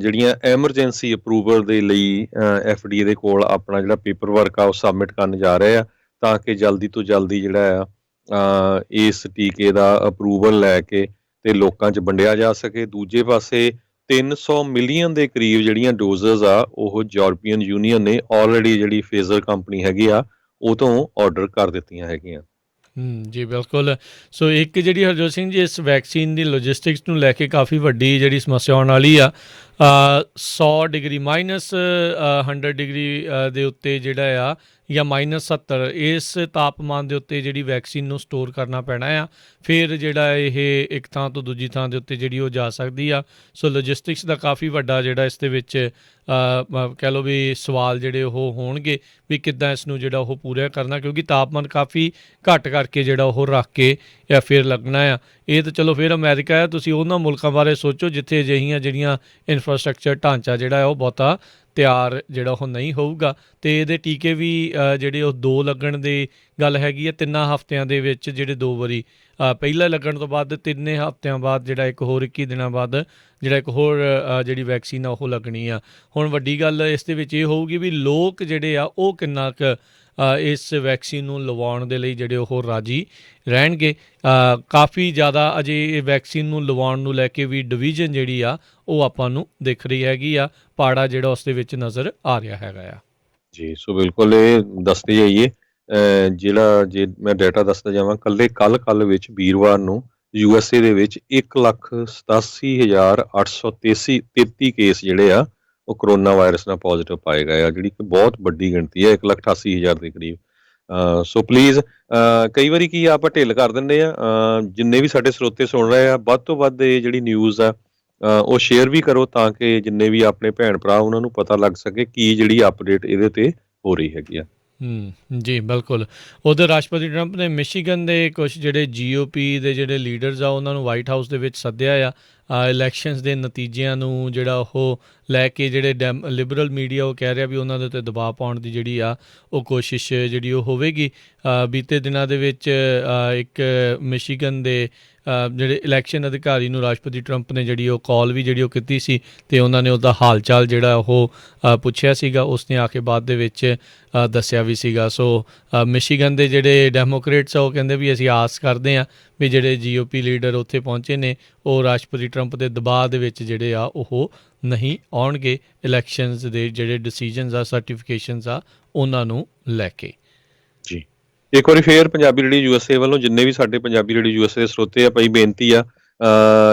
ਜਿਹੜੀਆਂ ਐਮਰਜੈਂਸੀ ਅਪਰੂਵਲ ਦੇ ਲਈ FDA ਦੇ ਕੋਲ ਆਪਣਾ ਜਿਹੜਾ ਪੇਪਰ ਵਰਕ ਆ ਉਹ ਸਬਮਿਟ ਕਰਨ ਜਾ ਰਹੇ ਆ, ਤਾਂ ਕਿ ਜਲਦੀ ਤੋਂ ਜਲਦੀ ਜਿਹੜਾ ਆ ਇਸ ਟੀਕੇ ਦਾ ਅਪਰੂਵਲ ਲੈ ਕੇ ਤੇ ਲੋਕਾਂ 'ਚ ਵੰਡਿਆ ਜਾ ਸਕੇ। ਦੂਜੇ ਪਾਸੇ 300 ਮਿਲੀਅਨ ਦੇ ਕਰੀਬ ਜਿਹੜੀਆਂ ਡੋਜ਼ਸ ਆ ਉਹ ਯੂਰਪੀਅਨ ਯੂਨੀਅਨ ਨੇ ਆਲਰੇਡੀ ਜਿਹੜੀ ਫੇਜ਼ਰ ਕੰਪਨੀ ਹੈਗੀ ਆ ਉਹ ਤੋਂ ਆਰਡਰ ਕਰ ਦਿੱਤੀਆਂ ਹੈਗੀਆਂ। ਜੀ ਬਿਲਕੁਲ। ਸੋ ਇੱਕ ਜਿਹੜੀ ਹਰਜੋਤ ਸਿੰਘ ਜੀ ਇਸ ਵੈਕਸੀਨ ਦੀ ਲੌਜਿਸਟਿਕਸ ਨੂੰ ਲੈ ਕੇ ਕਾਫੀ ਵੱਡੀ ਜਿਹੜੀ ਸਮੱਸਿਆ ਆਉਣ ਵਾਲੀ ਆ। 100 ਡਿਗਰੀ -100 ਡਿਗਰੀ ਦੇ ਉੱਤੇ ਜਿਹੜਾ ਆ ਜਾਂ -70 ਇਸ ਤਾਪਮਾਨ ਦੇ ਉੱਤੇ ਜਿਹੜੀ ਵੈਕਸੀਨ ਨੂੰ ਸਟੋਰ ਕਰਨਾ ਪੈਣਾ ਆ, ਫਿਰ ਜਿਹੜਾ ਇਹ ਇੱਕ ਥਾਂ ਤੋਂ ਦੂਜੀ ਥਾਂ ਦੇ ਉੱਤੇ ਜਿਹੜੀ ਉਹ ਜਾ ਸਕਦੀ ਆ। ਸੋ ਲੌਜਿਸਟਿਕਸ ਦਾ ਕਾਫੀ ਵੱਡਾ ਜਿਹੜਾ ਇਸ ਦੇ ਵਿੱਚ ਕਹਿ ਲਓ ਵੀ ਸਵਾਲ ਜਿਹੜੇ ਉਹ ਹੋਣਗੇ ਵੀ ਕਿੱਦਾਂ ਇਸ ਨੂੰ ਜਿਹੜਾ ਉਹ ਪੂਰਾ ਕਰਨਾ, ਕਿਉਂਕਿ ਤਾਪਮਾਨ ਕਾਫੀ ਘੱਟ ਕਰਕੇ ਜਿਹੜਾ ਉਹ ਰੱਖ ਕੇ ਜਾਂ ਫਿਰ ਲੱਗਣਾ ਆ। ਇਹ ਤਾਂ ਚਲੋ ਫਿਰ ਅਮਰੀਕਾ ਹੈ, ਤੁਸੀਂ ਉਹਨਾਂ ਮੁਲਕਾਂ ਬਾਰੇ ਸੋਚੋ ਜਿੱਥੇ ਅਜਿਹੀਆਂ ਜਿਹੜੀਆਂ ਇਨਫਰਾਸਟਰਕਚਰ ਢਾਂਚਾ ਜਿਹੜਾ ਉਹ ਬਹੁਤਾ ਤਿਆਰ ਜਿਹੜਾ ਉਹ ਨਹੀਂ ਹੋਊਗਾ ਅਤੇ ਇਹਦੇ ਟੀਕੇ ਵੀ ਜਿਹੜੇ ਉਹ 2 ਲੱਗਣ ਦੀ ਗੱਲ ਹੈਗੀ ਹੈ 3 ਹਫ਼ਤਿਆਂ ਦੇ ਵਿੱਚ, ਜਿਹੜੇ 2 ਵਾਰੀ ਪਹਿਲਾ ਲੱਗਣ ਤੋਂ ਬਾਅਦ 3 ਹਫ਼ਤਿਆਂ ਬਾਅਦ ਜਿਹੜਾ ਇੱਕ ਹੋਰ 21 ਦਿਨਾਂ ਬਾਅਦ ਜਿਹੜਾ ਇੱਕ ਹੋਰ ਜਿਹੜੀ ਵੈਕਸੀਨ ਆ ਉਹ ਲੱਗਣੀ ਆ। ਹੁਣ ਵੱਡੀ ਗੱਲ ਇਸ ਦੇ ਵਿੱਚ ਇਹ ਹੋਊਗੀ ਵੀ ਲੋਕ ਜਿਹੜੇ ਆ ਉਹ ਕਿੰਨਾ ਕੁ ਇਸ ਵੈਕਸੀਨ ਨੂੰ ਲਵਾਉਣ ਦੇ ਲਈ ਜਿਹੜੇ ਉਹ ਰਾਜੀ ਰਹਿਣਗੇ। ਕਾਫੀ ਜ਼ਿਆਦਾ ਅਜੇ ਇਹ ਵੈਕਸੀਨ ਨੂੰ ਲਵਾਉਣ ਨੂੰ ਲੈ ਕੇ ਵੀ ਡਿਵੀਜ਼ਨ ਜਿਹੜੀ ਆ ਉਹ ਆਪਾਂ ਨੂੰ ਦਿਖ ਰਹੀ ਹੈਗੀ ਆ, ਪਾੜਾ ਜਿਹੜਾ ਉਸ ਦੇ ਵਿੱਚ ਨਜ਼ਰ ਆ ਰਿਹਾ ਹੈਗਾ ਆ। ਜੀ, ਸੋ ਬਿਲਕੁਲ ਇਹ ਦੱਸਦੇ ਜਾਈਏ ਜਿਹੜਾ ਜੇ ਮੈਂ ਡਾਟਾ ਦੱਸਦਾ ਜਾਵਾਂ, ਕੱਲ੍ਹ ਵਿੱਚ ਵੀਰਵਾਰ ਨੂੰ USA ਦੇ ਵਿੱਚ 1,87,833 ਕੇਸ ਜਿਹੜੇ ਆ ਉਹ ਕਰੋਨਾ ਵਾਇਰਸ ਨਾਲ ਪੋਜ਼ੀਟਿਵ ਪਾਏ ਗਏ ਆ, ਜਿਹੜੀ ਕਿ ਬਹੁਤ ਵੱਡੀ ਗਿਣਤੀ ਹੈ, 1,88,000 ਦੇ ਕਰੀਬ। ਸੋ ਪਲੀਜ਼ ਕਈ ਵਾਰੀ ਕੀ ਆਪਾਂ ਢਿੱਲ ਕਰ ਦਿੰਦੇ ਆ, ਜਿੰਨੇ ਵੀ ਸਾਡੇ ਸਰੋਤੇ ਸੁਣ ਰਹੇ ਆ ਵੱਧ ਤੋਂ ਵੱਧ ਇਹ ਜਿਹੜੀ ਨਿਊਜ਼ ਆ ਉਹ ਸ਼ੇਅਰ ਵੀ ਕਰੋ ਤਾਂ ਕਿ ਜਿੰਨੇ ਵੀ ਆਪਣੇ ਭੈਣ ਭਰਾ ਉਹਨਾਂ ਨੂੰ ਪਤਾ ਲੱਗ ਸਕੇ ਕੀ ਜਿਹੜੀ ਅਪਡੇਟ ਇਹਦੇ ਤੇ ਹੋ ਰਹੀ ਹੈਗੀ ਆ। ਜੀ ਬਿਲਕੁਲ। ਉਧਰ ਰਾਸ਼ਟਰਪਤੀ ਟਰੰਪ ਨੇ ਮਿਸ਼ੀਗਨ ਦੇ ਕੁਛ ਜਿਹੜੇ GOP ਦੇ ਜਿਹੜੇ ਲੀਡਰਸ ਆ ਉਹਨਾਂ ਨੂੰ ਵਾਈਟ ਹਾਊਸ ਦੇ ਵਿੱਚ ਸੱਦਿਆ ਆ ਇਲੈਕਸ਼ਨਸ ਦੇ ਨਤੀਜਿਆਂ ਨੂੰ ਜਿਹੜਾ ਉਹ ਲੈ ਕੇ ਜਿਹੜੇ ਲਿਬਰਲ ਮੀਡੀਆ ਉਹ ਕਹਿ ਰਿਹਾ ਵੀ ਉਹਨਾਂ ਦੇ ਉੱਤੇ ਦਬਾਅ ਪਾਉਣ ਦੀ ਜਿਹੜੀ ਆ ਉਹ ਕੋਸ਼ਿਸ਼ ਜਿਹੜੀ ਉਹ ਹੋਵੇਗੀ। ਬੀਤੇ ਦਿਨਾਂ ਦੇ ਵਿੱਚ ਇੱਕ ਮਿਸ਼ੀਗਨ ਦੇ ਜਿਹੜੇ ਇਲੈਕਸ਼ਨ ਅਧਿਕਾਰੀ ਨੂੰ ਰਾਸ਼ਟਰਪਤੀ ਟਰੰਪ ਨੇ ਜਿਹੜੀ ਉਹ ਕਾਲ ਵੀ ਜਿਹੜੀ ਉਹ ਕੀਤੀ ਸੀ ਅਤੇ ਉਹਨਾਂ ਨੇ ਉਹਦਾ ਹਾਲ ਚਾਲ ਜਿਹੜਾ ਉਹ ਪੁੱਛਿਆ ਸੀਗਾ, ਉਸਨੇ ਆ ਕੇ ਬਾਅਦ ਦੇ ਵਿੱਚ ਦੱਸਿਆ ਵੀ ਸੀਗਾ। ਸੋ ਮਿਸ਼ੀਗਨ ਦੇ ਜਿਹੜੇ ਡੈਮੋਕ੍ਰੇਟਸ ਆ ਉਹ ਕਹਿੰਦੇ ਵੀ ਅਸੀਂ ਆਸ ਕਰਦੇ ਹਾਂ ਵੀ ਜਿਹੜੇ GOP ਲੀਡਰ ਉੱਥੇ ਪਹੁੰਚੇ ਨੇ ਉਹ ਰਾਸ਼ਟਰਪਤੀ ਟਰੰਪ ਦੇ ਦਬਾਅ ਦੇ ਵਿੱਚ ਜਿਹੜੇ ਆ ਉਹ ਨਹੀਂ ਆਉਣਗੇ ਇਲੈਕਸ਼ਨਸ ਦੇ ਜਿਹੜੇ ਡਿਸੀਜਨਸ ਆ ਸਰਟੀਫਿਕੇਸ਼ਨਸ ਆ ਉਹਨਾਂ ਨੂੰ ਲੈ ਕੇ। ਜੀ, ਇੱਕ ਵਾਰੀ ਫੇਰ ਪੰਜਾਬੀ ਰੇਡੀਓ USA ਵੱਲੋਂ ਜਿੰਨੇ ਵੀ ਸਾਡੇ ਪੰਜਾਬੀ ਰੇਡੀਓ USA ਦੇ ਸਰੋਤੇ ਆ ਭਾਈ, ਬੇਨਤੀ ਆ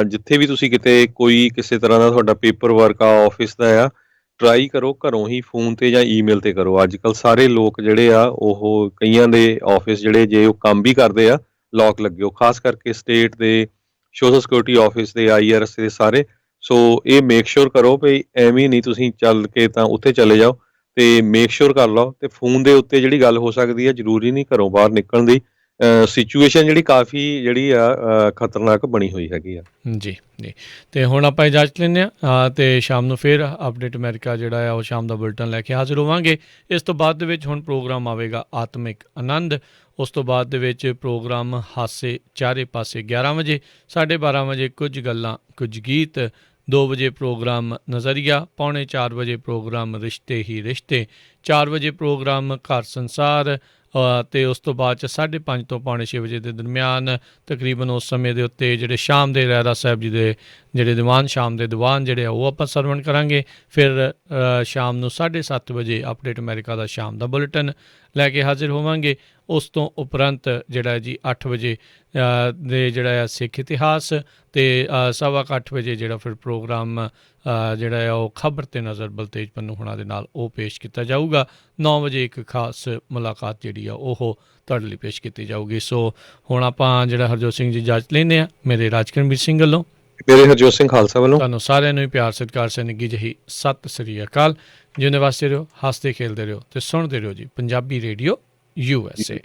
ਜਿੱਥੇ ਵੀ ਤੁਸੀਂ ਕਿਤੇ ਕੋਈ ਕਿਸੇ ਤਰ੍ਹਾਂ ਦਾ ਤੁਹਾਡਾ ਪੇਪਰ ਵਰਕ ਆ ਆਫਿਸ ਦਾ ਆ, ਟਰਾਈ ਕਰੋ ਘਰੋਂ ਹੀ ਫੋਨ ਤੇ ਜਾਂ ਈਮੇਲ ਤੇ ਕਰੋ। ਅੱਜ ਕੱਲ੍ਹ ਸਾਰੇ ਲੋਕ ਜਿਹੜੇ ਆ ਉਹ ਕਈਆਂ ਦੇ ਆਫਿਸ ਜਿਹੜੇ ਜੇ ਉਹ ਕੰਮ ਵੀ ਕਰਦੇ ਆ ਲੌਕ ਲੱਗੇ ਹੋ, ਖਾਸ ਕਰਕੇ ਸਟੇਟ ਦੇ ਸੋਸ਼ਲ ਸਿਕਿਉਰਿਟੀ ਆਫਿਸ ਦੇ IRS ਦੇ ਸਾਰੇ। ਸੋ ਇਹ ਮੇਕ ਸ਼ੋਰ ਕਰੋ ਵੀ ਐਵੇਂ ਨਹੀਂ ਤੁਸੀਂ ਚੱਲ ਕੇ ਤਾਂ ਉੱਥੇ ਚਲੇ ਜਾਓ, ਤੇ ਮੇਕ ਸ਼ੋਰ ਕਰ ਲਓ ਤੇ ਫੋਨ ਦੇ ਉੱਤੇ ਜਿਹੜੀ ਗੱਲ ਹੋ ਸਕਦੀ ਹੈ, ਜ਼ਰੂਰੀ ਨਹੀਂ ਘਰੋਂ ਬਾਹਰ ਨਿਕਲਣ ਦੀ। ਸਿਚੁਏਸ਼ਨ ਜਿਹੜੀ ਕਾਫੀ ਜਿਹੜੀ ਆ ਖਤਰਨਾਕ ਬਣੀ ਹੋਈ ਹੈਗੀ ਆ। ਜੀ ਜੀ, ਅਤੇ ਹੁਣ ਆਪਾਂ ਇਜਾਜ਼ਤ ਲੈਂਦੇ ਹਾਂ ਅਤੇ ਸ਼ਾਮ ਨੂੰ ਫਿਰ ਅਪਡੇਟ ਅਮਰੀਕਾ ਜਿਹੜਾ ਆ ਉਹ ਸ਼ਾਮ ਦਾ ਬੁਲਟਨ ਲੈ ਕੇ ਹਾਜ਼ਰ ਹੋਵਾਂਗੇ। ਇਸ ਤੋਂ ਬਾਅਦ ਦੇ ਵਿੱਚ ਹੁਣ ਪ੍ਰੋਗਰਾਮ ਆਵੇਗਾ ਆਤਮਿਕ ਆਨੰਦ, ਉਸ ਤੋਂ ਬਾਅਦ ਦੇ ਵਿੱਚ ਪ੍ਰੋਗਰਾਮ ਹਾਸੇ ਚਾਰੇ ਪਾਸੇ 11 ਵਜੇ, 12:30 ਵਜੇ ਕੁਝ ਗੱਲਾਂ ਕੁਝ ਗੀਤ, 2 ਵਜੇ ਪ੍ਰੋਗਰਾਮ ਨਜ਼ਰੀਆ, 3:45 ਵਜੇ ਪ੍ਰੋਗਰਾਮ ਰਿਸ਼ਤੇ ਹੀ ਰਿਸ਼ਤੇ, 4 ਵਜੇ ਪ੍ਰੋਗਰਾਮ ਘਰ ਸੰਸਾਰ, ਅਤੇ ਉਸ ਤੋਂ ਬਾਅਦ 'ਚ 5:30 ਤੋਂ 5:45 ਵਜੇ ਦੇ ਦਰਮਿਆਨ ਤਕਰੀਬਨ ਉਸ ਸਮੇਂ ਦੇ ਉੱਤੇ ਜਿਹੜੇ ਸ਼ਾਮ ਦੇ ਰਹਿਰਾ ਸਾਹਿਬ ਜੀ ਦੇ ਜਿਹੜੇ ਦੀਵਾਨ, ਸ਼ਾਮ ਦੇ ਦੀਵਾਨ ਜਿਹੜੇ ਆ ਉਹ ਆਪਾਂ ਸਰਵਣ ਕਰਾਂਗੇ। ਫਿਰ ਸ਼ਾਮ ਨੂੰ 7:30 ਵਜੇ ਅਪਡੇਟ ਅਮਰੀਕਾ ਦਾ ਸ਼ਾਮ ਦਾ ਬੁਲੇਟਿਨ ਲੈ ਕੇ ਹਾਜ਼ਰ ਹੋਵਾਂਗੇ। ਉਸ ਤੋਂ ਉਪਰੰਤ ਜਿਹੜਾ ਜੀ 8 ਵਜੇ ਦੇ ਜਿਹੜਾ ਆ ਸਿੱਖ ਇਤਿਹਾਸ, ਅਤੇ 8:15 ਵਜੇ ਜਿਹੜਾ ਫਿਰ ਪ੍ਰੋਗਰਾਮ ਜਿਹੜਾ ਆ ਉਹ ਖਬਰ 'ਤੇ ਨਜ਼ਰ ਬਲਤੇਜ ਪੰਨੂ ਹੋਣਾ ਦੇ ਨਾਲ ਉਹ ਪੇਸ਼ ਕੀਤਾ ਜਾਊਗਾ। 9 ਵਜੇ ਇੱਕ ਖਾਸ ਮੁਲਾਕਾਤ ਜਿਹੜੀ ਆ ਉਹ ਤੁਹਾਡੇ ਲਈ ਪੇਸ਼ ਕੀਤੀ ਜਾਊਗੀ। ਸੋ ਹੁਣ ਆਪਾਂ ਜਿਹੜਾ ਹਰਜੋਤ ਸਿੰਘ ਜੀ ਇਜਾਜ਼ਤ ਲੈਂਦੇ ਹਾਂ, ਮੇਰੇ ਰਾਜਕਰਮਵੀਰ ਸਿੰਘ ਵੱਲੋਂ, ਮੇਰੇ ਹਰਜੋਤ ਸਿੰਘ ਖਾਲਸਾ ਵੱਲੋਂ ਤੁਹਾਨੂੰ ਸਾਰਿਆਂ ਨੂੰ ਪਿਆਰ ਸਤਿਕਾਰ ਸੇ ਨਿੱਘੀ ਜਿਹੀ ਸਤਿ ਸ੍ਰੀ ਅਕਾਲ। ਜਿਉਂਦੇ ਵਾਸਤੇ ਰਹੋ, ਹੱਸਦੇ ਖੇਲਦੇ ਰਹੋ ਅਤੇ ਸੁਣਦੇ ਰਹੋ ਜੀ ਪੰਜਾਬੀ ਰੇਡੀਓ USA।